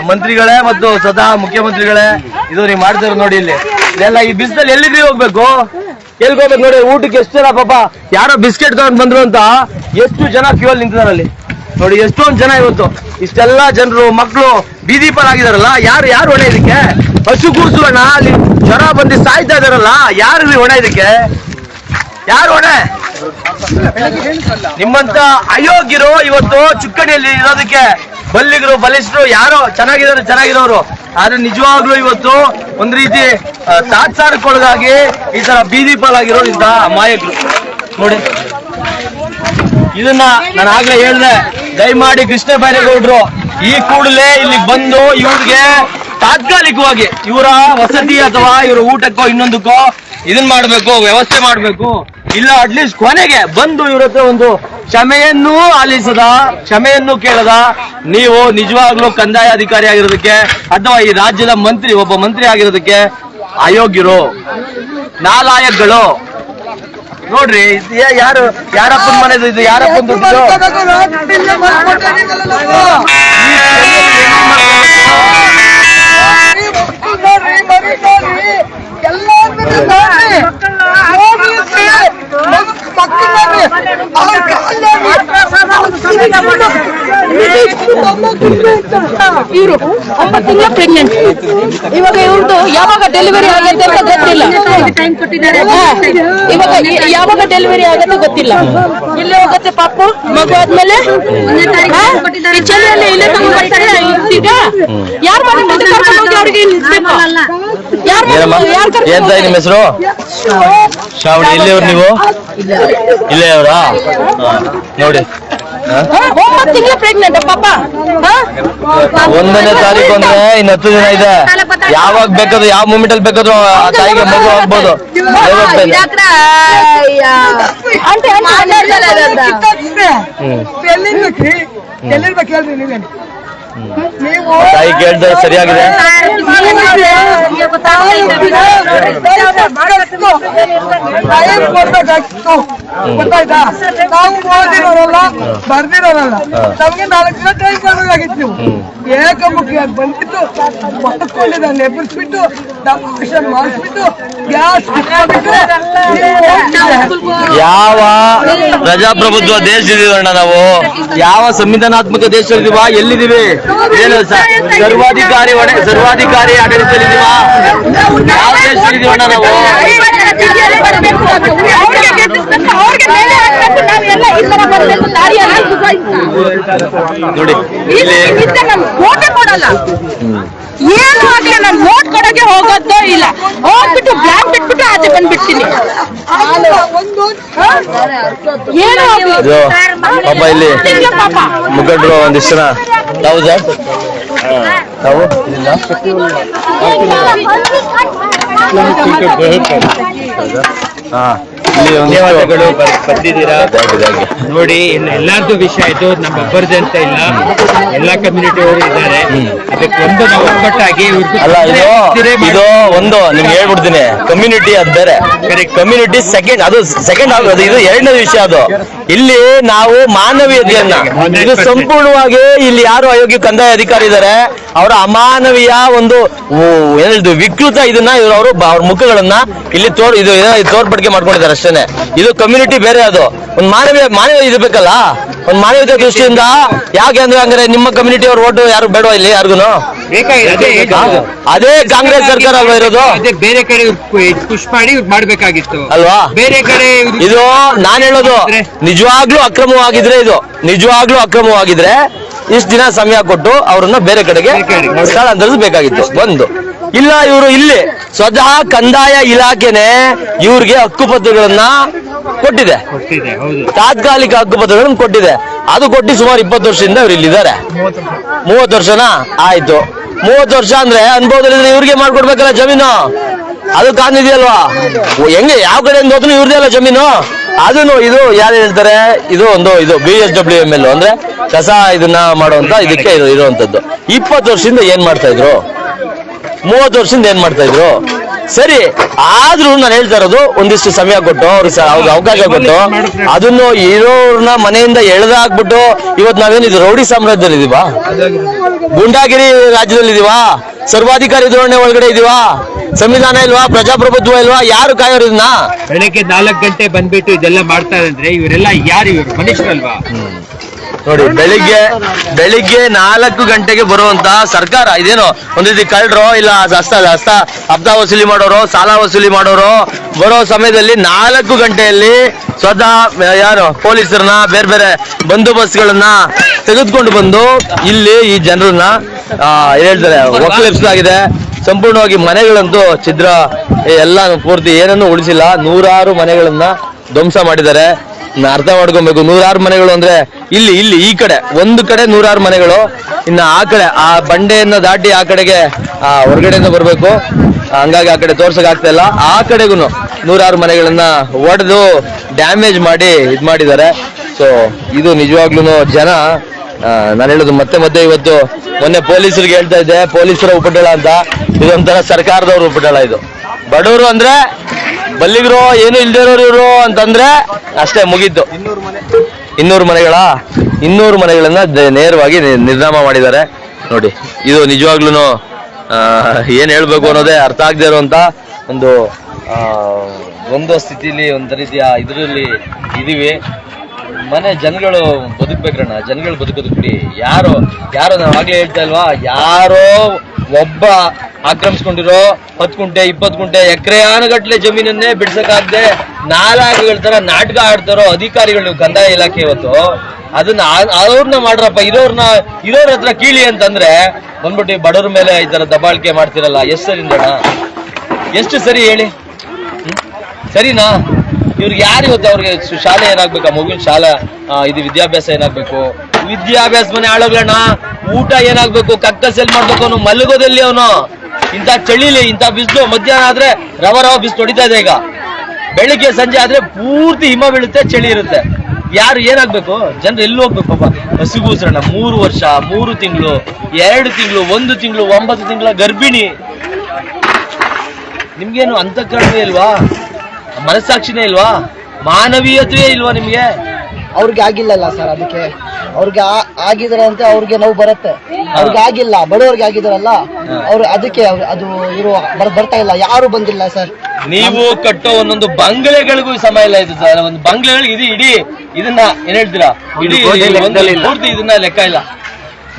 ಮಂತ್ರಿಗಳೇ ಮತ್ತು ಸ್ವತಃ ಮುಖ್ಯಮಂತ್ರಿಗಳೇ ಇದು ನೀವು ಮಾಡ್ತಿರೋ ನೋಡಿ. ಇಲ್ಲಿ ಇದೆಲ್ಲ ಈ ಬಿಸಿಲಲ್ಲಿ ಎಲ್ಲಿಗೆ ಹೋಗ್ಬೇಕು ನೋಡಿ. ಊಟಕ್ಕೆ ಎಷ್ಟು ಜನ ಪಾಪ ಯಾರೋ ಬಿಸ್ಕೆಟ್ ತಗೊಂಡ್ ಬಂದ್ರು ಅಂತ ಎಷ್ಟು ಜನ ಕ್ಯೂ ಅಲ್ಲಿ ನಿಂತಿದ್ದಾರೆ ಅಲ್ಲಿ ನೋಡಿ. ಎಷ್ಟೊಂದು ಜನ ಇವತ್ತು ಇಷ್ಟೆಲ್ಲ ಜನರು ಮಕ್ಕಳು ಬೀದಿ ಪಾಲಾಗಿದಾರಲ್ಲ, ಯಾರು ಹೊಣೆ ಇದಕ್ಕೆ? ಹಸು ಕೂಸುಗಳನ್ನ ಅಲ್ಲಿ ಜ್ವರ ಬಂದು ಸಾಯ್ತಾ ಇದಾರಲ್ಲ, ಯಾರು ಹೊಣೆ ಇದಕ್ಕೆ? ಯಾರು ಹೊಣೆ? ನಿಮ್ಮಂತ ಅಯೋಗ್ಯರು ಇವತ್ತು ಚುಕ್ಕಣಿಯಲ್ಲಿ ಇರೋದಕ್ಕೆ ಬಲ್ಲಿಗರು, ಬಲಿಷ್ಠರು ಯಾರೋ ಚೆನ್ನಾಗಿರೋರು, ಆದ್ರೆ ನಿಜವಾಗ್ಲೂ ಇವತ್ತು ಒಂದ್ ರೀತಿ ತಾತ್ಸಾರಕ್ಕೊಳಗಾಗಿ ಈ ತರ ಬೀದಿ ಪಾಲಾಗಿರೋರು ಇಂತ ಅಮಾಯಕರು ನೋಡಿ. ಇದನ್ನ ನಾನು ಆಗ್ಲೇ ಹೇಳ್ದೆ, ದಯಮಾಡಿ ಕೃಷ್ಣ ಬೈರೇಗೌಡರು ಈ ಕೂಡಲೇ ಇಲ್ಲಿ ಬಂದು ಇವ್ರಿಗೆ ತಾತ್ಕಾಲಿಕವಾಗಿ ಇವರ ವಸತಿ ಅಥವಾ ಇವರ ಊಟಕ್ಕೋ ಇನ್ನೊಂದಕ್ಕೋ ಇದನ್ ಮಾಡ್ಬೇಕು, ವ್ಯವಸ್ಥೆ ಮಾಡ್ಬೇಕು. ಇಲ್ಲ ಅಟ್ಲೀಸ್ಟ್ ಕೊನೆಗೆ ಬಂದು ಇವ್ರ ಹತ್ರ ಒಂದು ಕ್ಷಮೆಯನ್ನೂ ಆಲಿಸದ, ಕ್ಷಮೆಯನ್ನು ಕೇಳದ ನೀವು ನಿಜವಾಗ್ಲೂ ಕಂದಾಯ ಅಧಿಕಾರಿ ಆಗಿರೋದಕ್ಕೆ ಅಥವಾ ಈ ರಾಜ್ಯದ ಮಂತ್ರಿ ಒಬ್ಬ ಮಂತ್ರಿ ಆಗಿರೋದಕ್ಕೆ ಅಯೋಗ್ಯರು, ನಾಲಾಯಕ್ಗಳು. ನೋಡ್ರಿ ಯಾರು ಯಾರಪ್ಪನ ಮನೆದು ಇದು, ಯಾರಪ್ಪನ ದುಡ್ಡು? ಇವರು 9 ತಿಂಗಳ ಪ್ರೆಗ್ನೆಂಟ್. ಇವಾಗ ಇವ್ರದ್ದು ಯಾವಾಗ ಡೆಲಿವರಿ ಆಗುತ್ತೆ ಅಂತ ಗೊತ್ತಿಲ್ಲ. ಇವಾಗ ಯಾವಾಗ ಡೆಲಿವರಿ ಆಗುತ್ತೆ ಗೊತ್ತಿಲ್ಲ. ಇಲ್ಲಿ ಹೋಗುತ್ತೆ ಪಾಪು ಮಗು ಆದ್ಮೇಲೆ ಚೆನ್ನೆಯಲ್ಲಿ ಇಲ್ಲೇ ತಗೊಂಡ್ಬರ್ತಾರೆ. ಈಗ ಯಾರು ಮಾಡಿ ಕರ್ಕೊಂಡು ಹೋಗಿ ಅವ್ರಿಗೆ ಏನ್ ತಾಯಿ ನಿಮ್ಮ ಹೆಸರು? ಶ್ರಾವಣಿ. ಇಲ್ಲಿಯವ್ರು ನೀವು? ಇಲ್ಲೇ ಅವರಾ? ನೋಡಿ 9 ತಿಂಗಳ ಪ್ರೆಗ್ನೆಂಟ್ ಪಾಪ. 1ನೇ ತಾರೀಕು ಅಂದ್ರೆ ಇನ್ನು 10 ದಿನ ಇದೆ. ಯಾವಾಗ ಬೇಕಾದ್ರೂ ಯಾವ ಮೂಮೆಂಟ್ ಅಲ್ಲಿ ಬೇಕಾದ್ರೂ ಆ ತಾಯಿಗೆ ಮಗು ಆಗ್ಬೋದು. ತಾಯಿ ಕೇಳಿದ್ರೆ ಸರಿಯಾಗಿದೆ. ಗೊತ್ತಾಯ್ತಾ? ನಾವು ಓದಿರೋರಲ್ಲ, ಬರ್ದಿರೋರಲ್ಲ, ನಮ್ಗೆ 4 ದಿನ ಟೈಮ್ ಕೊಡಬೇಕಾಗಿತ್ತು. ಏಕಮುಖಿಯಾಗಿ ಬಂದ್ಬಿಟ್ಟು ಬದುಕೊಂಡಿದ್ದ ನೆಬ್ಬರಿಸ್ಬಿಟ್ಟು ಡಾಕ್ಟರ್ ಮಾಡಿಸ್ಬಿಟ್ಟು ಗ್ಯಾಸ್ ಯಾವ ಪ್ರಜಾಪ್ರಭುತ್ವ ದೇಶದಿವಣ್ಣ ನಾವು? ಯಾವ ಸಂವಿಧಾನಾತ್ಮಕ ದೇಶದಲ್ಲಿದೀವ? ಎಲ್ಲಿದ್ದೀವಿ? ಏನು ಸರ್ವಾಧಿಕಾರಿ ಆಡಳಿತದಲ್ಲಿದೀವ? ಯಾವ ದೇಶದಲ್ಲಿದೀವಣ್ಣ ನಾವು? ನೋಡಿ ಓಟೇ ಕೊಡಲ್ಲ, ಏನು ಆಗ್ಲಿ ನಾನು ವೋಟ್ ಕೊಡಕ್ಕೆ ಹೋಗೋದೇ ಇಲ್ಲ. ಹೋಗ್ಬಿಟ್ಟು ಬ್ಲಾಕ್ ಬಿಟ್ಬಿಟ್ಟು ಆಚೆ ಬಂದ್ಬಿಡ್ತೀನಿ. ಏನು ಪಾಪ ಇಲ್ಲಿ ಮುಖಂಡರು ಒಂದಿಷ್ಟು ಜನ ತಾವು ಸರ್ ತಾವು ಧನ್ಯವಾದಗಳು ಬಂದಿದ್ದೀರಾ. ನೋಡಿ ಎಲ್ಲಾರ್ದು ವಿಷಯ ಇದು, ನಮ್ಮ ಒಬ್ಬರದ್ದು ಅಂತ ಇಲ್ಲ, ಎಲ್ಲಾ ಕಮ್ಯುನಿಟಿ ಅವರು ಇದ್ದಾರೆ. ಅದಕ್ಕೆ ಒಂದು ನಾವು ಒಗ್ಗಟ್ಟಾಗಿ ಅಲ್ಲ ಇದು ಒಂದು ನಿಮ್ಗೆ ಹೇಳ್ಬಿಡ್ತೀನಿ. ಕಮ್ಯುನಿಟಿ ಅದು ಬೇರೆ, ಕಮ್ಯುನಿಟಿ ಸೆಕೆಂಡ್, ಅದು ಸೆಕೆಂಡ್ ಆಗೋದು, ಇದು 2ನೇ ವಿಷಯ. ಅದು ಇಲ್ಲಿ ನಾವು ಮಾನವೀಯತೆಯನ್ನ, ಇದು ಸಂಪೂರ್ಣವಾಗಿ ಇಲ್ಲಿ ಯಾರು ಅಯೋಗ್ಯ ಕಂದಾಯ ಅಧಿಕಾರಿ ಇದ್ದಾರೆ ಅವರ ಅಮಾನವೀಯ ಒಂದು ಏನಿದು ವಿಕೃತ ಇದನ್ನ ಅವರು ಅವ್ರ ಮುಖಗಳನ್ನ ಇಲ್ಲಿ ತೋರ್ಪಡಿಕೆ ಮಾಡ್ಕೊಂಡಿದ್ದಾರೆ ಅಷ್ಟೇನೆ. ಇದು ಕಮ್ಯುನಿಟಿ ಬೇರೆ, ಅದು ಒಂದು ಮಾನವೀಯ ಇರ್ಬೇಕಲ್ಲ. ಒಂದು ಮಾನವೀಯತೆ ದೃಷ್ಟಿಯಿಂದ ಯಾಕೆ ಅಂದ್ರೆ ಹಂಗಾರೆ ನಿಮ್ಮ ಕಮ್ಯುನಿಟಿ ಅವ್ರ ಓಟು ಯಾರು ಬೇಡವಾ ಇಲ್ಲಿ ಯಾರಿಗೂ? ಅದೇ ಕಾಂಗ್ರೆಸ್ ಸರ್ಕಾರ ಅಲ್ವಾ ಇರೋದು? ಬೇರೆ ಕಡೆ ಪುಷ್ ಮಾಡಿ ಮಾಡ್ಬೇಕಾಗಿತ್ತು ಅಲ್ವಾ? ಬೇರೆ ಕಡೆ ಇದು ನಾನು ಹೇಳೋದು ನಿಜವಾಗ್ಲೂ ಅಕ್ರಮವಾಗಿದ್ರೆ ಇಷ್ಟು ದಿನ ಸಮಯ ಕೊಟ್ಟು ಅವರನ್ನ ಬೇರೆ ಕಡೆಗೆ ಸ್ಥಳಾಂತರಿಸಬೇಕಾಗಿತ್ತು. ಒಂದು ಇಲ್ಲ, ಇವರು ಇಲ್ಲಿ ಸ್ವತಃ ಕಂದಾಯ ಇಲಾಖೆನೆ ಇವ್ರಿಗೆ ಹಕ್ಕುಪತ್ರಗಳನ್ನ ಕೊಟ್ಟಿದೆ, ತಾತ್ಕಾಲಿಕ ಹಕ್ಕುಪತ್ರಗಳನ್ನು ಕೊಟ್ಟಿದೆ. ಅದು ಕೊಟ್ಟು ಸುಮಾರು 20 ವರ್ಷದಿಂದ ಇವ್ರು ಇಲ್ಲಿದ್ದಾರೆ. 30 ವರ್ಷನಾ ಆಯ್ತು. 30 ವರ್ಷ ಅಂದ್ರೆ ಅನುಭವದಲ್ಲಿದ್ರೆ ಇವ್ರಿಗೆ ಮಾಡ್ಕೊಡ್ಬೇಕಲ್ಲ ಜಮೀನು. ಅದು ಕಾಣಿದೆಯಲ್ವಾ? ಹೆಂಗೆ ಯಾವ ಕಡೆಯಿಂದ ಹೋದ್ರು ಇವ್ರದೇ ಅಲ್ಲ ಜಮೀನು. ಅದನ್ನು ಇದು ಯಾರು ಹೇಳ್ತಾರೆ, ಇದು BSWML ಅಂದ್ರೆ ಕಸ ಇದನ್ನ ಮಾಡುವಂತ ಇದಕ್ಕೆ ಇರುವಂತದ್ದು. 20 ವರ್ಷದಿಂದ ಏನ್ ಮಾಡ್ತಾ ಇದ್ರು? 30 ವರ್ಷದಿಂದ ಏನ್ ಮಾಡ್ತಾ ಇದ್ರು? ಸರಿ, ಆದ್ರೂ ನಾನು ಹೇಳ್ತಾ ಇರೋದು ಒಂದಿಷ್ಟು ಸಮಯ ಕೊಟ್ಟು ಅವ್ರಿಗೆ ಅವಕಾಶ ಕೊಟ್ಟು ಅದನ್ನು ಇರೋರ್ನ ಮನೆಯಿಂದ ಎಳೆದಾಕ್ಬಿಟ್ಟು ಇವತ್ತು ನಾವೇನು ಇದು ರೌಡಿ ಸಾಮ್ರಾಜ್ಯದಲ್ಲಿ ಇದೀವಾ? ಗುಂಡಾಗಿರಿ ರಾಜ್ಯದಲ್ಲಿ ಇದೀವಾ? ಸರ್ವಾಧಿಕಾರಿ ಧೋರಣೆ ಒಳಗಡೆ ಇದೀವಾ? ಸಂವಿಧಾನ ಇಲ್ವಾ? ಪ್ರಜಾಪ್ರಭುತ್ವ ಇಲ್ವಾ? ಯಾರು ಕಾಯೋರು ಇದನ್ನ? ಬೆಳಗ್ಗೆ 4 ಗಂಟೆ ಬಂದ್ಬಿಟ್ಟು ಇದೆಲ್ಲ ಮಾಡ್ತಾರೆ ಅಂದ್ರೆ ಇವರೆಲ್ಲ ಯಾರು? ಇವರು ಮನುಷ್ಯರಲ್ವಾ? ನೋಡಿ, ಬೆಳಿಗ್ಗೆ 4 ಗಂಟೆಗೆ ಬರುವಂತ ಸರ್ಕಾರ ಇದೇನೋ ಒಂದ್ ರೀತಿ ಕಳ್ಳರು ಇಲ್ಲ ಹಪ್ತ ವಸೂಲಿ ಮಾಡೋರು, ಸಾಲ ವಸೂಲಿ ಮಾಡೋರು ಬರೋ ಸಮಯದಲ್ಲಿ 4 ಗಂಟೆಯಲ್ಲಿ ಸ್ವತಃ ಯಾರು ಪೊಲೀಸರನ್ನ ಬೇರೆ ಬಂದೋಬಸ್ತ್ಗಳನ್ನ ತೆಗೆದುಕೊಂಡು ಬಂದು ಇಲ್ಲಿ ಈ ಜನರನ್ನ ಹೇಳ್ತಾರೆ ಒಕ್ಕಲೆಬ್ಸಲಾಗಿದೆ. ಸಂಪೂರ್ಣವಾಗಿ ಮನೆಗಳಂತೂ ಛಿದ್ರ ಎಲ್ಲ ಪೂರ್ತಿ ಏನನ್ನೂ ಉಳಿಸಿಲ್ಲ. 100 ಮನೆಗಳನ್ನ ಧ್ವಂಸ ಮಾಡಿದ್ದಾರೆ. ಅರ್ಥ ಮಾಡ್ಕೊಬೇಕು. 100 ಮನೆಗಳು ಅಂದ್ರೆ ಇಲ್ಲಿ ಈ ಕಡೆ ಒಂದು ಕಡೆ 100 ಮನೆಗಳು, ಇನ್ನು ಆ ಕಡೆ ಆ ಬಂಡೆಯನ್ನ ದಾಟಿ ಆ ಕಡೆಗೆ ಹೊರಗಡೆಯಿಂದ ಬರ್ಬೇಕು. ಹಂಗಾಗಿ ಆ ಕಡೆ ತೋರ್ಸಕ್ ಆಗ್ತಾ ಇಲ್ಲ. ಆ ಕಡೆಗೂ 106 ಮನೆಗಳನ್ನ ಒಡೆದು ಡ್ಯಾಮೇಜ್ ಮಾಡಿ ಇದ್ ಮಾಡಿದ್ದಾರೆ. ಸೊ ಇದು ನಿಜವಾಗ್ಲೂ ಜನ ನಾನು ಹೇಳುದು ಮತ್ತೆ ಇವತ್ತು ಮೊನ್ನೆ ಪೊಲೀಸರಿಗೆ ಹೇಳ್ತಾ ಇದ್ದೆ, ಪೊಲೀಸರ ಉಪಟಳ ಅಂತ, ಇದೊಂಥರ ಸರ್ಕಾರದವ್ರ ಉಪಟಳ. ಇದು ಬಡವರು ಅಂದ್ರೆ ಬಲ್ಲಿಗರು, ಏನು ಇಲ್ದಿರೋರು ಇವರು ಅಂತಂದ್ರೆ ಅಷ್ಟೇ ಮುಗೀತು. 200 ಮನೆಗಳನ್ನ ನೇರವಾಗಿ ನಿರ್ನಾಮ ಮಾಡಿದ್ದಾರೆ ನೋಡಿ. ಇದು ನಿಜವಾಗ್ಲೂ ಏನ್ ಹೇಳ್ಬೇಕು ಅನ್ನೋದೇ ಅರ್ಥ ಆಗದೆ ಇರುವಂತ ಒಂದು ಸ್ಥಿತಿಲಿ, ಒಂದು ರೀತಿಯ ಇದರಲ್ಲಿ ಇದೀವಿ. ಜನಗಳು ಬದುಕ್ಬೇಕ್ರಣ್ಣ, ಜನಗಳು ಬದುಕೋದು ಬಿಡಿ. ಯಾರೋ ನಾವು ಆಗ್ಲೇ ಹೇಳ್ತಾ ಇಲ್ವಾ, ಯಾರೋ ಒಬ್ಬ ಆಕ್ರಮಿಸ್ಕೊಂಡಿರೋ 10 ಗುಂಟೆ 20 ಗುಂಟೆ ಎಕರೆಯಾನುಗಟ್ಲೆ ಜಮೀನನ್ನೇ ಬಿಡ್ಸಕ್ಕಾಗದೆ ನಾಲಾಗಿಗಳ ತರ ನಾಟಕ ಆಡ್ತಾರೋ ಅಧಿಕಾರಿಗಳು ಕಂದಾಯ ಇಲಾಖೆ ಇವತ್ತು ಅದನ್ನ ಅವ್ರನ್ನ ಮಾಡ್ರಪ್ಪ, ಇರೋರ ಹತ್ರ ಕೀಳಿ ಅಂತಂದ್ರೆ ಬಂದ್ಬಿಟ್ಟು ಬಡವ್ರ ಮೇಲೆ ಈ ತರ ದಬ್ಬಾಳಿಕೆ ಮಾಡ್ತಿರಲ್ಲ. ಎಷ್ಟು ಸರಿನಣ್ಣ? ಎಷ್ಟು ಸರಿ ಹೇಳಿ? ಸರಿನಾ? ಇವ್ರಿಗೆ ಯಾರು ಇವತ್ತು ಅವ್ರಿಗೆ ಶಾಲೆ ಏನಾಗ್ಬೇಕು, ಆ ಮಗುವಿನ ಶಾಲಾ ಇದು ವಿದ್ಯಾಭ್ಯಾಸ ಏನಾಗ್ಬೇಕು? ವಿದ್ಯಾಭ್ಯಾಸ ಮನೆ ಆಳೋಗ್ಲಣ್ಣ. ಊಟ ಏನಾಗ್ಬೇಕು? ಕಕ್ಕಸೆಲ್ ಮಾಡ್ಬೇಕು. ಅವನು ಮಲಗೋದಲ್ಲಿ ಅವನು ಇಂಥ ಚಳಿಲಿ, ಇಂಥ ಬಿಸಿಲು, ಮಧ್ಯಾಹ್ನ ಆದ್ರೆ ರವ ಬಿಸಿಲು ಹೊಡಿತಾ ಇದೆ. ಈಗ ಬೆಳಿಗ್ಗೆ ಸಂಜೆ ಆದ್ರೆ ಪೂರ್ತಿ ಹಿಮ ಬೀಳುತ್ತೆ, ಚಳಿ ಇರುತ್ತೆ. ಯಾರು ಏನಾಗ್ಬೇಕು? ಜನರು ಎಲ್ಲಿ ಹೋಗ್ಬೇಕು ಪಾಪ? ಹಸಿಗೂಸ್ರಣ್ಣ. 3 ವರ್ಷ 3 ತಿಂಗಳು 2 ತಿಂಗಳು 1 ತಿಂಗಳು 9 ತಿಂಗಳ ಗರ್ಭಿಣಿ. ನಿಮ್ಗೇನು ಅಂತಃಕರಣವೇ ಇಲ್ವಾ? ಮನಸ್ಸಾಕ್ಷಿನೇ ಇಲ್ವಾ? ಮಾನವೀಯತೆಯೇ ಇಲ್ವಾ ನಿಮ್ಗೆ? ಅವ್ರಿಗೆ ಆಗಿಲ್ಲಲ್ಲ ಸರ್, ಅದಕ್ಕೆ ಅವ್ರಿಗೆ ಆಗಿದ್ರೆ ಅಂತ ಅವ್ರಿಗೆ ನೋವು ಬರುತ್ತೆ. ಅವ್ರಿಗೆ ಆಗಿಲ್ಲ, ಬಡವರಿಗೆ ಆಗಿದಾರಲ್ಲ ಅವ್ರು, ಅದಕ್ಕೆ ಅದು ಇರೋ ಬರ್ತಾ ಇಲ್ಲ, ಯಾರು ಬಂದಿಲ್ಲ ಸರ್. ನೀವು ಕಟ್ಟೋ ಒಂದೊಂದು ಬಂಗ್ಲೆಗಳಿಗೂ ಸಮಯ ಇಲ್ಲ. ಇದು ಸರ್ ಒಂದು ಬಂಗ್ಲೆಗಳಿಗೆ ಇಡೀ ಇದನ್ನ ಏನ್ ಹೇಳ್ತೀರಾ, ಇಡೀ ಪೂರ್ತಿ ಇದನ್ನ ಲೆಕ್ಕ ಇಲ್ಲ.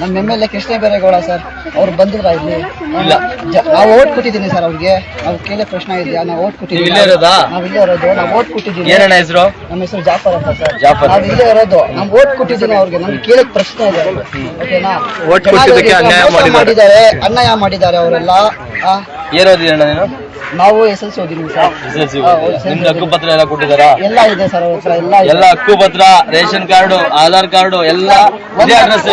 ನಮ್ಮ MLA ಕೃಷ್ಣ ಬೈರೇಗೌಡ ಸರ್, ಅವ್ರು ಬಂದಿದ್ರ ಇಲ್ಲಿ? ಇಲ್ಲ, ನಾವು ಓಟ್ ಕೊಟ್ಟಿದ್ದೀನಿ ಸರ್ ಅವ್ರಿಗೆ. ನಾವು ಕೇಳೋ ಪ್ರಶ್ನೆ ಇದೆಯಾ? ನಾವು ಓಟ್ ಕೊಟ್ಟಿದ್ದೀವಿ. ಇಲ್ಲೇ ಇರೋದಾ? ನಾವು ಇಲ್ಲೇ ಇರೋದು. ನಾವು ಓಟ್ ಕೊಟ್ಟಿದ್ದೀವಿ. ಏನಣ್ಣ ಹೆಸರು? ನಮ್ಮ ಹೆಸರು ಜಾಫರ್ ಅಂತ ಸರ್. ಜಾಫರ್. ನಾವು ಇಲ್ಲೇ ಇರೋದು. ನಾವು ಓಟ್ ಕೊಟ್ಟಿದ್ದೀನಿ ಅವ್ರಿಗೆ. ನಮ್ಗೆ ಕೇಳಕ್ ಪ್ರಶ್ನೆ ಇದೆ, ಓಕೆನಾ? ಓಟ್ ಕೊಟ್ಟಿದ್ದಕ್ಕೆ ಅನ್ಯಾಯ ಮಾಡಿದ್ದಾರೆ, ಅನ್ಯಾಯ ಮಾಡಿದ್ದಾರೆ ಅವರೆಲ್ಲ. ಏರೋದಿರಣ್ಣ ನೀನು? ನಾವು SLC ಓದಿದ್ವಿ ಸರ್. ನಿಮ್ದು ಹಕ್ಕುಪತ್ರ ಎಲ್ಲ ಕೊಟ್ಟಿದ್ದಾರಾ? ಎಲ್ಲ ಇದೆ ಸರ್ ಅವ್ರ ಹತ್ರ, ಎಲ್ಲ ಹಕ್ಕುಪತ್ರ, ರೇಷನ್ ಕಾರ್ಡು, ಆಧಾರ್ ಕಾರ್ಡು ಎಲ್ಲ ಇದೇ ಅಡ್ರೆಸ್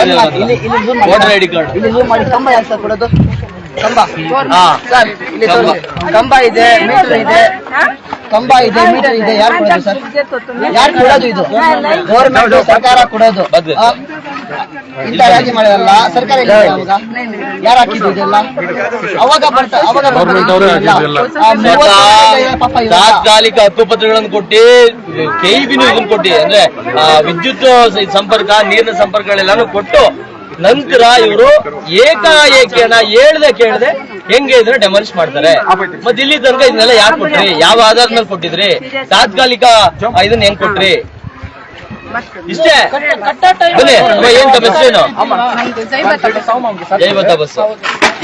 ವೋಟರ್ ID ಕಾರ್ಡ್. ಇಲ್ಲಿ ಝೂಮ್ ಮಾಡಿ. ಕಂಬ ಯಾಕೆ ಸರ್ ಕೊಡೋದು? ಕಂಬ ಸರ್ ಇಲ್ಲಿ ತೋರಿಸಿ. ಕಂಬ ಇದೆ, ಮೀಟರ್ ಇದೆ, ಕಂಬ ಇದೆ, ಮೀಟರ್ ಇದೆ. ಯಾರು ಕೊಡೋದು ಸರ್? ಯಾರು ಕೊಡೋದು? ಇದು ಗೌರ್ಮೆಂಟ್, ಸರ್ಕಾರ ಕೊಡೋದು. ಇಂಥ ರಾಜಿ ಮಾಡಿರಲ್ಲ ಸರ್ಕಾರ. ಅವಾಗ ಯಾರು ಹಾಕಿದ್ದು ಇದೆಲ್ಲ? ಅವಾಗ ತಾತ್ಕಾಲಿಕ ಹಕ್ಕುಪತ್ರಗಳನ್ನು ಕೊಟ್ಟು KEBನೂ ಇದನ್ನ ಕೊಟ್ಟು, ಅಂದ್ರೆ ವಿದ್ಯುತ್ ಸಂಪರ್ಕ, ನೀರಿನ ಸಂಪರ್ಕಗಳೆಲ್ಲಾನು ಕೊಟ್ಟು ನಂತರ ಇವರು ಏಕಾಏಕಿಯನ್ನ ಹೇಳ್ದೆ ಕೇಳದೆ ಹೆಂಗೆ ಇದ್ರೆ ಡೆಮಾಲಿಷ್ ಮಾಡ್ತಾರೆ. ಮತ್ತೆ ಇಲ್ಲಿ ತನಕ ಇದನ್ನೆಲ್ಲ ಯಾಕೆ ಕೊಟ್ರಿ? ಯಾವ ಆಧಾರದ ಮೇಲೆ ಕೊಟ್ಟಿದ್ರಿ? ತಾತ್ಕಾಲಿಕ ಇದನ್ನ ಹೆಂಗ್ ಕೊಟ್ರಿ? ಇಷ್ಟೇ. ಬನ್ನಿ, ಏನ್ ತಮ್ಮ ಹೆಸರೇನು? ಜೈವತ ಬಸ್.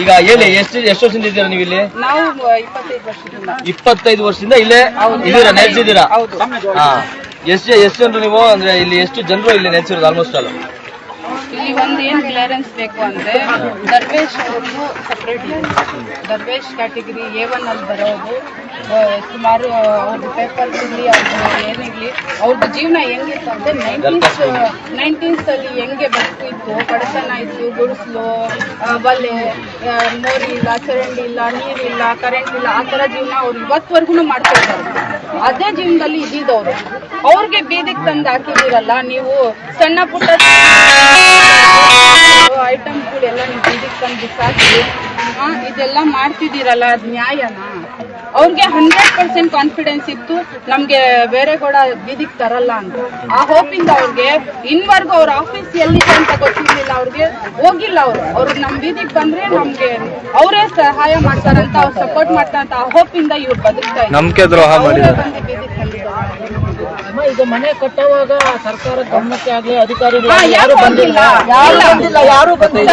ಈಗ ಹೇಳಿ, ಎಷ್ಟು ವರ್ಷದಿಂದ ಇದ್ದೀರಾ ನೀವು ಇಲ್ಲಿ? 25 ವರ್ಷದಿಂದ ಇಲ್ಲೇ ಇದೀರಾ, ನೆಲೆಸಿದ್ದೀರಾ? ಹಾ. ಎಷ್ಟು ಜನರು ನೀವು? ಅಂದ್ರೆ ಇಲ್ಲಿ ಎಷ್ಟು ಜನರು ಇಲ್ಲಿ ನೆಲೆಸಿರೋದು? ಆಲ್ಮೋಸ್ಟ್ ಅಲ್ಲ ಇಲ್ಲಿ ಒಂದು ಏನ್ ಕ್ಲಿಯರೆನ್ಸ್ ಬೇಕು ಅಂದ್ರೆ ದರ್ವೇಶ್ ಅವ್ರದ್ದು ಸಪ್ರೇಟ್ ಇದೆ. ದರ್ವೇಶ್ ಕ್ಯಾಟಗರಿ A1 ಅಲ್ಲಿ ಬರೋದು ಸುಮಾರು ಅವ್ರದ್ದು ಪೇಪರ್ಸ್ ಇರಲಿ, ಅವ್ರದ್ದು ಏನಿರ್ಲಿ, ಅವ್ರದ್ದು ಜೀವನ ಹೆಂಗಿತ್ತು ಅಂದ್ರೆ 90s ಅಲ್ಲಿ ಹೆಂಗೆ ಬದುಕಿತ್ತು, ಬಡತನ ಇತ್ತು, ಗುಡಿಸ್ಲು, ಬಲೆ, ಮೋರಿ ಇಲ್ಲ, ಚರಂಡಿ ಇಲ್ಲ, ನೀರಿಲ್ಲ, ಕರೆಂಟ್ ಇಲ್ಲ, ಆ ತರ ಜೀವನ ಅವ್ರು ಇವತ್ತವರೆಗೂ ಮಾಡ್ತಾ ಇದ್ದಾರೆ. ಅದೇ ಜೀವನದಲ್ಲಿ ಇದ್ದಿದ್ದವ್ರು. ಅವ್ರಿಗೆ ಬೀದಿಗೆ ತಂದು ಹಾಕಿದಿರಲ್ಲ ನೀವು. ಸಣ್ಣ ಪುಟ್ಟ ಐಟಮ್ಗಳೆಲ್ಲ ನೀವು ಬೀದಿಗೆ ತಂದು ಬಿಸಾಕಿ ಇದೆಲ್ಲ ಮಾಡ್ತಿದ್ದೀರಲ್ಲ, ಅದು ನ್ಯಾಯನಾ? ಅವ್ರಿಗೆ 100% ಕಾನ್ಫಿಡೆನ್ಸ್ ಇತ್ತು ನಮ್ಗೆ ಬೇರೆಗೌಡ ಬೀದಿಗೆ ತರಲ್ಲ ಅಂತ. ಆ ಹೋಪಿಂದ ಅವ್ರಿಗೆ ಇನ್ವರ್ಗು ಅವ್ರ ಆಫೀಸ್ ಎಲ್ಲಿದೆ ಅಂತ ಗೊತ್ತಿರ್ಲಿಲ್ಲ. ಅವ್ರಿಗೆ ಹೋಗಿಲ್ಲ. ಅವ್ರು ನಮ್ ಬೀದಿಗೆ ಬಂದ್ರೆ ನಮ್ಗೆ ಅವರೇ ಸಹಾಯ ಮಾಡ್ತಾರಂತ, ಅವ್ರು ಸಪೋರ್ಟ್ ಮಾಡ್ತಾರಂತ ಆ ಹೋಪಿಂದ ಇವ್ರು ಬದುಕ್ತಾ ಇದ್ದಾರೆ. ನಂಬಿಕೆ ದ್ರೋಹ ಮಾಡಿದ್ದಾರೆ. ಇದು ಮನೆ ಕಟ್ಟುವಾಗ ಸರ್ಕಾರ ಗಮನಕ್ಕೆ ಆಗಲಿ, ಅಧಿಕಾರಿಗಳು ಯಾರು ಬಂದಿಲ್ಲ. ಯಾರು ಬಂದಿಲ್ಲ.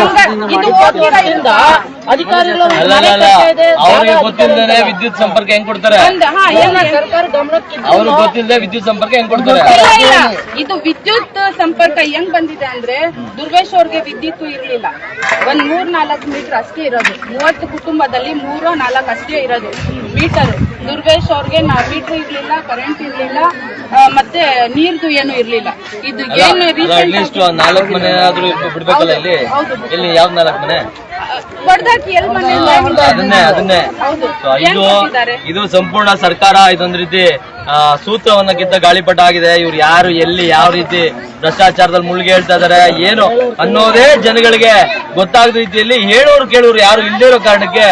ಇದು ಹೋಗಿರೋದ್ರಿಂದ ಅಧಿಕಾರಿಗಳು ಅವ್ರಿಗೆ ಗೊತ್ತಿಲ್ಲದೆ ವಿದ್ಯುತ್ ಸಂಪರ್ಕ ಹೆಂಗ್ ಕೊಡ್ತಾರೆ? ಸರ್ಕಾರ ಗಮನಕ್ಕೆ ಅವ್ರಿಗೆ ಗೊತ್ತಿಲ್ಲದೆ ವಿದ್ಯುತ್ ಸಂಪರ್ಕ ಹೆಂಗ್ ಕೊಡ್ತಾರೆ? ಇಲ್ಲ, ಇದು ವಿದ್ಯುತ್ ಸಂಪರ್ಕ ಹೆಂಗ್ ಬಂದಿದೆ ಅಂದ್ರೆ ದುರ್ವೇಶ್ ಅವ್ರಿಗೆ ವಿದ್ಯುತ್ ಇರ್ಲಿಲ್ಲ. ಒಂದ್ 3-4 ಮೀಟರ್ ಅಷ್ಟೇ ಇರೋದು. 30 ಕುಟುಂಬದಲ್ಲಿ 3-4 ಅಷ್ಟೇ ಇರೋದು ಮೀಟರ್. ದುರ್ವೇಶ್ ಅವ್ರಿಗೆ ಮೀಟರ್ ಇರ್ಲಿಲ್ಲ, ಕರೆಂಟ್ ಇರ್ಲಿಲ್ಲ, ಮತ್ತೆ ನೀರ್ದು ಏನು ಇರ್ಲಿಲ್ಲ. ಇದು ಏನು ಅಟ್ಲೀಸ್ಟ್ 4 ಮನೆ ಆದ್ರೂ ಬಿಡ್ಬೇಕಲ್ಲ ಇಲ್ಲಿ. ಇಲ್ಲಿ ಯಾವ್ದು 4 ಮನೆ? ಹೊಡ್ದಾಕಿ ಎಲ್ ಮನೆಯಿಂದ ಅದನ್ನೇ ಹೌದು So, ಇದು ಸಂಪೂರ್ಣ ಸರ್ಕಾರ ಇದೊಂದು ರೀತಿ ಸೂತ್ರವನ್ನ ಕಿತ್ತ ಗಾಳಿಪಟ ಆಗಿದೆ. ಇವ್ರು ಯಾರು ಎಲ್ಲಿ ಯಾವ ರೀತಿ ಭ್ರಷ್ಟಾಚಾರದಲ್ಲಿ ಮುಳುಗಿ ಹೇಳ್ತಾ ಇದಾರೆ ಏನು ಅನ್ನೋದೇ ಜನಗಳಿಗೆ ಗೊತ್ತಾಗದ ರೀತಿಯಲ್ಲಿ ಹೇಳೋರು ಕೇಳೋರು ಯಾರು ಇಲ್ಲದೇ ಇರೋ ಕಾರಣಕ್ಕೆ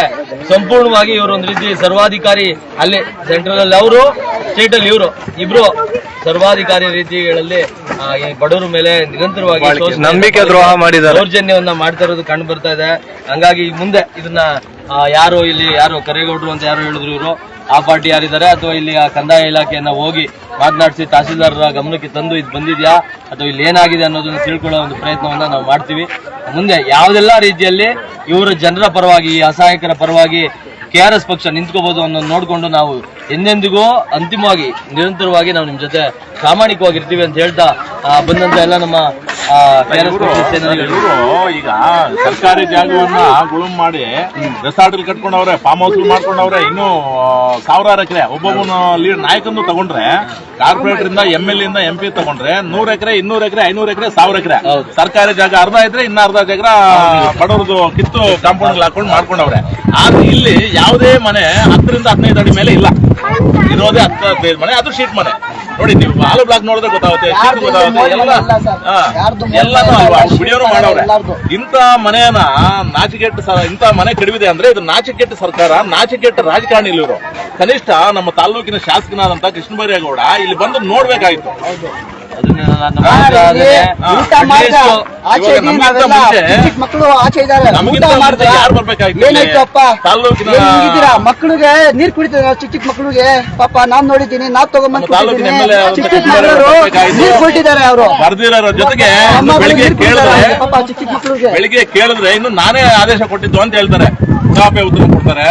ಸಂಪೂರ್ಣವಾಗಿ ಇವರು ಒಂದು ರೀತಿ ಸರ್ವಾಧಿಕಾರಿ, ಅಲ್ಲಿ ಸೆಂಟ್ರಲ್ ಅಲ್ಲಿ ಅವರು, ಸ್ಟೇಟ್ ಅಲ್ಲಿ ಇವರು ಇಬ್ರು ಸರ್ವಾಧಿಕಾರಿ ರೀತಿಗಳಲ್ಲಿ ಬಡವರ ಮೇಲೆ ನಿರಂತರವಾಗಿ ನಂಬಿಕೆ ದ್ರೋಹ ಮಾಡಿದ್ದಾರೆ, ದೌರ್ಜನ್ಯವನ್ನ ಮಾಡ್ತಾ ಇರೋದು ಕಂಡು ಬರ್ತಾ ಇದೆ. ಹಂಗಾಗಿ ಮುಂದೆ ಇದನ್ನ ಯಾರು ಕರೇಗೌಡರು ಅಂತ ಯಾರು ಹೇಳಿದ್ರು ಇವರು ಆ ಪಾರ್ಟಿ ಯಾರಿದ್ದಾರೆ ಅಥವಾ ಇಲ್ಲಿ ಕಂದಾಯ ಇಲಾಖೆಯನ್ನ ಹೋಗಿ ಮಾತನಾಡಿಸಿ ತಹಸೀಲ್ದಾರರ ಗಮನಕ್ಕೆ ತಂದು ಇದು ಬಂದಿದ್ಯಾ ಅಥವಾ ಇಲ್ಲಿ ಏನಾಗಿದೆ ಅನ್ನೋದನ್ನ ತಿಳ್ಕೊಳ್ಳೋ ಒಂದು ಪ್ರಯತ್ನವನ್ನ ನಾವು ಮಾಡ್ತೀವಿ. ಮುಂದೆ ಯಾವುದೆಲ್ಲ ರೀತಿಯಲ್ಲಿ ಇವರ ಜನರ ಪರವಾಗಿ, ಈ ಅಸಹಾಯಕರ ಪರವಾಗಿ KRS ಪಕ್ಷ ನಿಂತ್ಕೋಬಹುದು ಅನ್ನೋದು ನೋಡ್ಕೊಂಡು ನಾವು ಎಂದೆಂದಿಗೂ ಅಂತಿಮವಾಗಿ ನಿರಂತರವಾಗಿ ನಾವು ನಿಮ್ ಜೊತೆ ಪ್ರಾಮಾಣಿಕವಾಗಿರ್ತೀವಿ ಅಂತ ಹೇಳ್ತಾ ಬಂದಂತ ಎಲ್ಲ ನಮ್ಮ KRS ಈಗ ಸರ್ಕಾರಿ ಜಾಗವನ್ನ ಗುಳುಂ ಮಾಡಿ ರೆಸಾರ್ಟ್ ಕಟ್ಕೊಂಡವ್ರೆ, ಫಾರ್ಮ್ ಹೌಸ್ ಮಾಡ್ಕೊಂಡವ್ರೆ, ಇನ್ನು ಸಾವಿರಾರು ಎಕರೆ ಒಬ್ಬೊಬ್ಬನ ಲೀಡ್ ನಾಯಕನ್ನು ತಗೊಂಡ್ರೆ, ಕಾರ್ಪೊರೇಟರ್ ಇಂದ MLA ಇಂದ MP ತಗೊಂಡ್ರೆ 100 ಎಕರೆ 200 ಎಕರೆ 500 ಎಕರೆ 1000 ಎಕರೆ ಸರ್ಕಾರಿ ಜಾಗ ಅರ್ಧ ಇದ್ರೆ ಇನ್ನ ಅರ್ಧ ಜಾಗ ಬಡವ್ರದ್ದು ಕಿತ್ತು ಕಾಂಪೌಂಡ್ ಹಾಕೊಂಡು ಮಾಡ್ಕೊಂಡವ್ರೆ. ಆದ್ರೆ ಇಲ್ಲಿ ಯಾವುದೇ ಮನೆ 10 ರಿಂದ 15 ಅಡಿ ಮೇಲೆ ಇಲ್ಲ, ಇರೋದೇ 10 ಮನೆ, ಅದು ಶೀಟ್ ಮನೆ. ನೋಡಿ ನೀವು ಹಾಲು ಬ್ಲಾಕ್ ನೋಡಿದ್ರೆ ಗೊತ್ತಾಗುತ್ತೆ, ಶೀಟ್ ಗೊತ್ತಾಗುತ್ತೆ, ಎಲ್ಲಾನು ಅಲ್ವಾ ವಿಡಿಯೋನು ಮಾಡವ್ರೆ. ಇಂಥ ಮನೆಯನ್ನ ನಾಚಿಕೆಟ್ಟ ಇಂಥ ಮನೆ ಕೆಡವಿದೆ ಅಂದ್ರೆ ಇದು ನಾಚಿಕೆಟ್ಟ ಸರ್ಕಾರ, ನಾಚಿಕೆಟ್ಟ ರಾಜಕಾರಣಿ ಇವರು. ಕನಿಷ್ಠ ನಮ್ಮ ತಾಲೂಕಿನ ಶಾಸಕನಾದಂತ ಕೃಷ್ಣ ಬೈರೇಗೌಡ ಇಲ್ಲಿ ಬಂದು ನೋಡ್ಬೇಕಾಗಿತ್ತು. ಮಕ್ಕಳು ಆಚೆ ಇದ್ದಾರೆ, ಯಾರು ಬರ್ಬೇಕಾಗಿತ್ತು? ಮಕ್ಕಳಿಗೆ ನೀರ್ ಕುಡಿತಾರೆ, ಚಿಕ್ಕ ಮಕ್ಕಳಿಗೆ ಪಾಪ ನಾನ್ ನೋಡಿದ್ದೀನಿ, ನಾವ್ ತಗೊಂಡ್ಬಂದು ನೀರ್ ಕೊಟ್ಟಿದ್ದಾರೆ ಅವರು. ಬರ್ದಿರೋ ಜೊತೆಗೆ ಪಾಪ ಚಿಕ್ಕ ಮಕ್ಕಳಿಗೆ ಬೆಳಿಗ್ಗೆ ಕೇಳಿದ್ರೆ ಇನ್ನು ನಾನೇ ಆದೇಶ ಕೊಟ್ಟಿದ್ದು ಅಂತ ಹೇಳ್ತಾರೆ, ಕಾಪೆ ಉತ್ತರ ಕೊಡ್ತಾರೆ.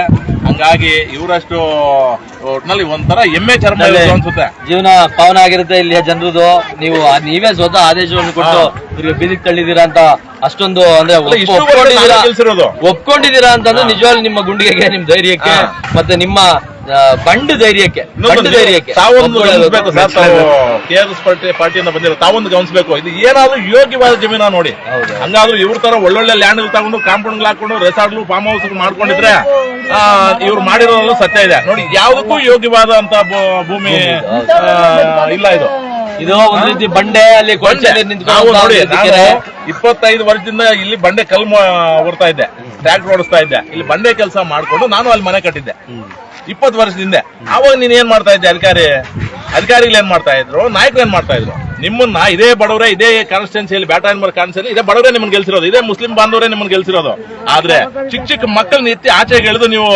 ಹಂಗಾಗಿ ಇವರಷ್ಟು ಒಟ್ನಲ್ಲಿ ಒಂಥರ ಎಮ್ಮೆ ಚರ್ಮ ಅನ್ಸುತ್ತೆ. ಜೀವನ ಪಾವನ ಆಗಿರುತ್ತೆ ಇಲ್ಲಿಯ ಜನರದು. ನೀವೇ ಸ್ವತಃ ಆದೇಶವನ್ನು ಕೊಟ್ಟು ಇವ್ರಿಗೆ ಬೀದಿಗೆ ತಳ್ಳಿದೀರಾ ಅಂತ ಅಷ್ಟೊಂದು ಅಂದ್ರೆ ಒಪ್ಕೊಂಡಿದ್ದೀರಾ ಅಂತಂದ್ರೆ ನಿಜವಾಗ್ಲೂ ನಿಮ್ಮ ಗುಂಡಿಗೆಗೆ, ನಿಮ್ ಧೈರ್ಯಕ್ಕೆ ಮತ್ತೆ ನಿಮ್ಮ ಬಂಡು ಧೈರ್ಯಕ್ಕೆ ತಾವೊಂದು ಗಮನಿಸಬೇಕು ಸರ್. ತಾವು KRS ಪಾರ್ಟಿಯಿಂದ ಬಂದಿರೋ ತಾವೊಂದು ಗಮನಿಸಬೇಕು, ಇದು ಏನಾದ್ರೂ ಯೋಗ್ಯವಾದ ಜಮೀನ ನೋಡಿ. ಹಂಗಾದ್ರೂ ಇವ್ರ ತರ ಒಳ್ಳೊಳ್ಳೆ ಲ್ಯಾಂಡ್ ತಗೊಂಡು ಕಾಂಪೌಂಡ್ ಹಾಕೊಂಡು ರೆಸಾರ್ಟ್ ಫಾರ್ಮ್ ಹೌಸ್ ಮಾಡ್ಕೊಂಡಿದ್ರೆ ಇವ್ರು ಮಾಡಿರೋದ್ರಲ್ಲೂ ಸತ್ಯ ಇದೆ ನೋಡಿ. ಯಾವುದಕ್ಕೂ ಯೋಗ್ಯವಾದಂತ ಭೂಮಿ ಇಲ್ಲ ಇದು. ಇದು ಒಂದ್ ರೀತಿ ಬಂಡೆ, ಅಲ್ಲಿ ನಾವು ನೋಡಿ 25 ವರ್ಷದಿಂದ ಇಲ್ಲಿ ಬಂಡೆ ಕಲ್ ಹೊರ್ತಾ ಇದ್ದೆ, ಟ್ರ್ಯಾಕ್ಟರ್ ಓಡಿಸ್ತಾ ಇದ್ದೆ, ಇಲ್ಲಿ ಬಂಡೆ ಕೆಲಸ ಮಾಡ್ಕೊಂಡು ನಾನು ಅಲ್ಲಿ ಮನೆ ಕಟ್ಟಿದ್ದೆ 20 ವರ್ಷದಿಂದ. ಅವಾಗ ನೀನ್ ಏನ್ ಮಾಡ್ತಾ ಇದ್ದೆ? ಅಧಿಕಾರಿಗಳು ಏನ್ ಮಾಡ್ತಾ ಇದ್ರು, ನಾಯಕರು ಏನ್ ಮಾಡ್ತಾ ಇದ್ರು? ನಿಮ್ಮನ್ನ ಇದೇ ಬಡವರೇ, ಇದೇ ಕಾನ್ಸ್ಟಿಟ್ಯೂನ್ಸಿಯಲ್ಲಿ ಬ್ಯಾಟರಾಯನ್ಮರ್ ಕಾನ್ಸ್ಟಿಟ್ಯೂನ್ಸಿ ಇದೇ ಬಡವರೇ ನಿಮ್ಮನ್ನ ಗೆಲ್ಸಿರೋದು, ಇದೇ ಮುಸ್ಲಿಂ ಬಾಂಧವರೇ ನಿಮ್ಮನ್ನ ಗೆಲ್ಸಿರೋದು. ಆದ್ರೆ ಚಿಕ್ಕ ಮಕ್ಕಳನ್ನ ಎತ್ತಿ ಆಚೆಗೆ ಎಳೆದು ನೀವು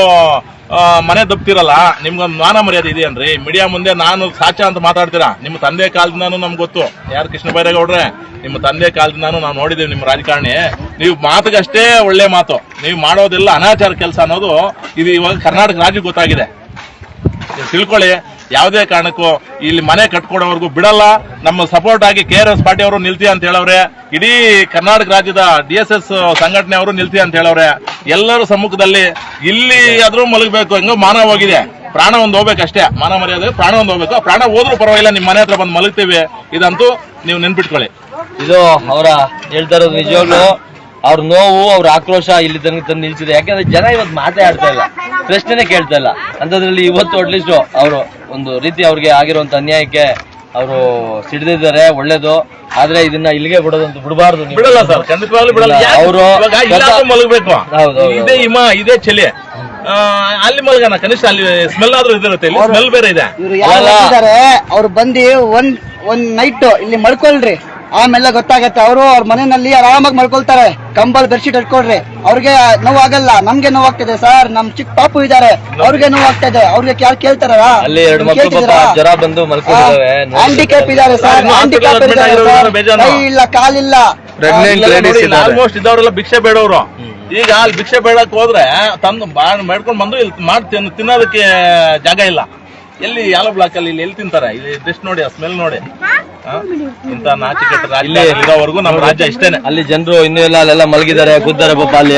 ಮನೆ ದಬ್ತಿರಲ್ಲ, ನಿಮ್ಗೊಂದು ಮಾನ ಮರ್ಯಾದೆ ಇದೆಯನ್ರಿ? ಮೀಡಿಯಾ ಮುಂದೆ ನಾನು ಸಾಚ ಅಂತ ಮಾತಾಡ್ತೀರಾ? ನಿಮ್ಮ ತಂದೆ ಕಾಲದಿಂದಾನು ನಮ್ಗೆ ಗೊತ್ತು, ಯಾರು ಕೃಷ್ಣ ಬೈರೇಗೌಡ್ರೆ, ನಿಮ್ಮ ತಂದೆ ಕಾಲದಿಂದಾನು ನಾವು ನೋಡಿದ್ದೇವೆ ನಿಮ್ಮ ರಾಜಕಾರಣಿ. ನೀವು ಮಾತಿಗಷ್ಟೇ ಒಳ್ಳೆ ಮಾತು, ನೀವು ಮಾಡೋದೆಲ್ಲ ಅನಾಚಾರ ಕೆಲಸ ಅನ್ನೋದು ಇದು ಇವಾಗ ಕರ್ನಾಟಕ ರಾಜ್ಯಕ್ಕೆ ಗೊತ್ತಾಗಿದೆ. ತಿಳ್ಕೊಳ್ಳಿ, ಯಾವುದೇ ಕಾರಣಕ್ಕೂ ಇಲ್ಲಿ ಮನೆ ಕಟ್ಕೊಡೋವರೆಗೂ ಬಿಡಲ್ಲ. ನಮ್ಮ ಸಪೋರ್ಟ್ ಆಗಿ KRS ಪಾರ್ಟಿ ಅವರು ನಿಲ್ತಿ ಅಂತ ಹೇಳವ್ರೆ, ಇಡೀ ಕರ್ನಾಟಕ ರಾಜ್ಯದ DSS ಸಂಘಟನೆ ಅವರು ನಿಲ್ತಿ ಅಂತ ಹೇಳವ್ರೆ. ಎಲ್ಲರ ಸಮ್ಮುಖದಲ್ಲಿ ಇಲ್ಲಿ ಆದ್ರೂ ಮಲಗಬೇಕು, ಹೆಂಗೋ ಮಾನ ಹೋಗಿದೆ, ಪ್ರಾಣ ಒಂದು ಹೋಗ್ಬೇಕಷ್ಟೇ, ಮಾನ ಮರ್ಯಾದೆ ಪ್ರಾಣ ಒಂದು ಹೋಗ್ಬೇಕು. ಪ್ರಾಣ ಹೋದ್ರೂ ಪರವಾಗಿಲ್ಲ, ನಿಮ್ಮ ಮನೆ ಹತ್ರ ಬಂದು ಮಲಗ್ತೀವಿ, ಇದಂತೂ ನೀವು ನೆನ್ಪಿಟ್ಕೊಳ್ಳಿ. ಇದು ಅವರ ಹೇಳ್ತಾ ಇರೋದು ನಿಜವಾಗ್ಲು ಅವ್ರ ನೋವು, ಅವ್ರ ಆಕ್ರೋಶ ಇಲ್ಲಿ ತನಕ ತಂದು ನಿಲ್ಸಿದೆ. ಯಾಕಂದ್ರೆ ಜನ ಇವತ್ತು ಮಾತಾಡ್ತಾ ಇಲ್ಲ, ಪ್ರಶ್ನೆನೇ ಕೇಳ್ತಾ ಇಲ್ಲ. ಅಂತದ್ರಲ್ಲಿ ಇವತ್ತು ಅಟ್ಲೀಸ್ಟ್ ಅವರು ಒಂದು ರೀತಿ ಅವ್ರಿಗೆ ಆಗಿರುವಂತ ಅನ್ಯಾಯಕ್ಕೆ ಅವರು ಸಿಡಿದಿದ್ದಾರೆ, ಒಳ್ಳೇದು. ಆದ್ರೆ ಇದನ್ನ ಇಲ್ಲಿಗೆ ಬಿಡೋದಂತ ಬಿಡಬಾರ್ದು. ಬಿಡಲ್ಲ ಸರ್, ಖಂಡಿತವಾಗ್ಲೂ ಬಿಡಲ್ಲ. ಅವರು ಮಲಗಬೇಕು, ಇದೇ ಇದೇ ಚಳಿ ಅಲ್ಲಿ ಮಲಗನ, ಕನಿಷ್ಠ ಅಲ್ಲಿ ಸ್ಮೆಲ್ ಆದ್ರೂ ಇದಿರುತ್ತೆ, ಇಲ್ಲಿ ಸ್ಮೆಲ್ ಬೇರೆ ಇದೆ. ಅವ್ರು ಬಂದು ಒಂದ್ ನೈಟ್ ಇಲ್ಲಿ ಮಲ್ಕೊಳ್ರಿ, ಆಮೇಲೆ ಗೊತ್ತಾಗತ್ತೆ. ಅವರು ಅವ್ರ ಮನೆಯಲ್ಲಿ ಆರಾಮಾಗಿ ಮಲ್ಕೊಳ್ತಾರೆ, ಕಂಬಲ್ ಬೆಡ್ಶೀಟ್ ಇಟ್ಕೊಳ್ರಿ, ಅವ್ರಿಗೆ ನೋವಾಗಲ್ಲ. ನಮ್ಗೆ ನೋವಾಗ್ತದೆ ಸರ್, ನಮ್ ಚಿಕ್ಕ ಪಾಪು ಇದಾರೆ, ಅವ್ರಿಗೆ ನೋವಾಗ್ತದೆ. ಅವ್ರಿಗೆ ಯಾರು ಕೇಳ್ತಾರ? ಹ್ಯಾಂಡಿಕ್ಯಾಪ್ ಇದಾರೆ ಸರ್, ಹ್ಯಾಂಡಿಕ್ಯಾಪ್ ಕೈ ಇಲ್ಲ, ಕಾಲಿಲ್ಲ, ಆಲ್ಮೋಸ್ಟ್ ಇದ್ದವರೆಲ್ಲ ಭಿಕ್ಷೆ ಬೇಡವ್ರು. ಈಗ ಅಲ್ಲಿ ಭಿಕ್ಷೆ ಬೇಡಕ್ ಹೋದ್ರೆ ತಂದು ಮಾಡ್ಕೊಂಡ್ ಬಂದು ಇಲ್ಲಿ ಮಾಡಿ ತಿನ್ನೋದಕ್ಕೆ ಜಾಗ ಇಲ್ಲ. ಎಲ್ಲಿ ಯಾವ ಬ್ಲಾಕ್ ಅಲ್ಲಿ ಎಲ್ಲಿ ತಿಂತಾರೆ? ಇಲ್ಲಿ ಡಿಶ್ ನೋಡಿ, ಆ ಸ್ಮೆಲ್ ನೋಡಿ. ಇಂತ ನಾಚಿಕೆಟ್ಟ ರಾಜ್ಯ ಇರೋವರೆಗೂ ನಮ್ಮ ರಾಜ್ಯ ಇಷ್ಟೇನೆ. ಅಲ್ಲಿ ಜನರು ಇನ್ನೂ ಎಲ್ಲ ಅಲ್ಲೆಲ್ಲ ಮಲಗಿದ್ದಾರೆ, ಕೂತಾರೆ ಪಾಪ ಅಲ್ಲಿ.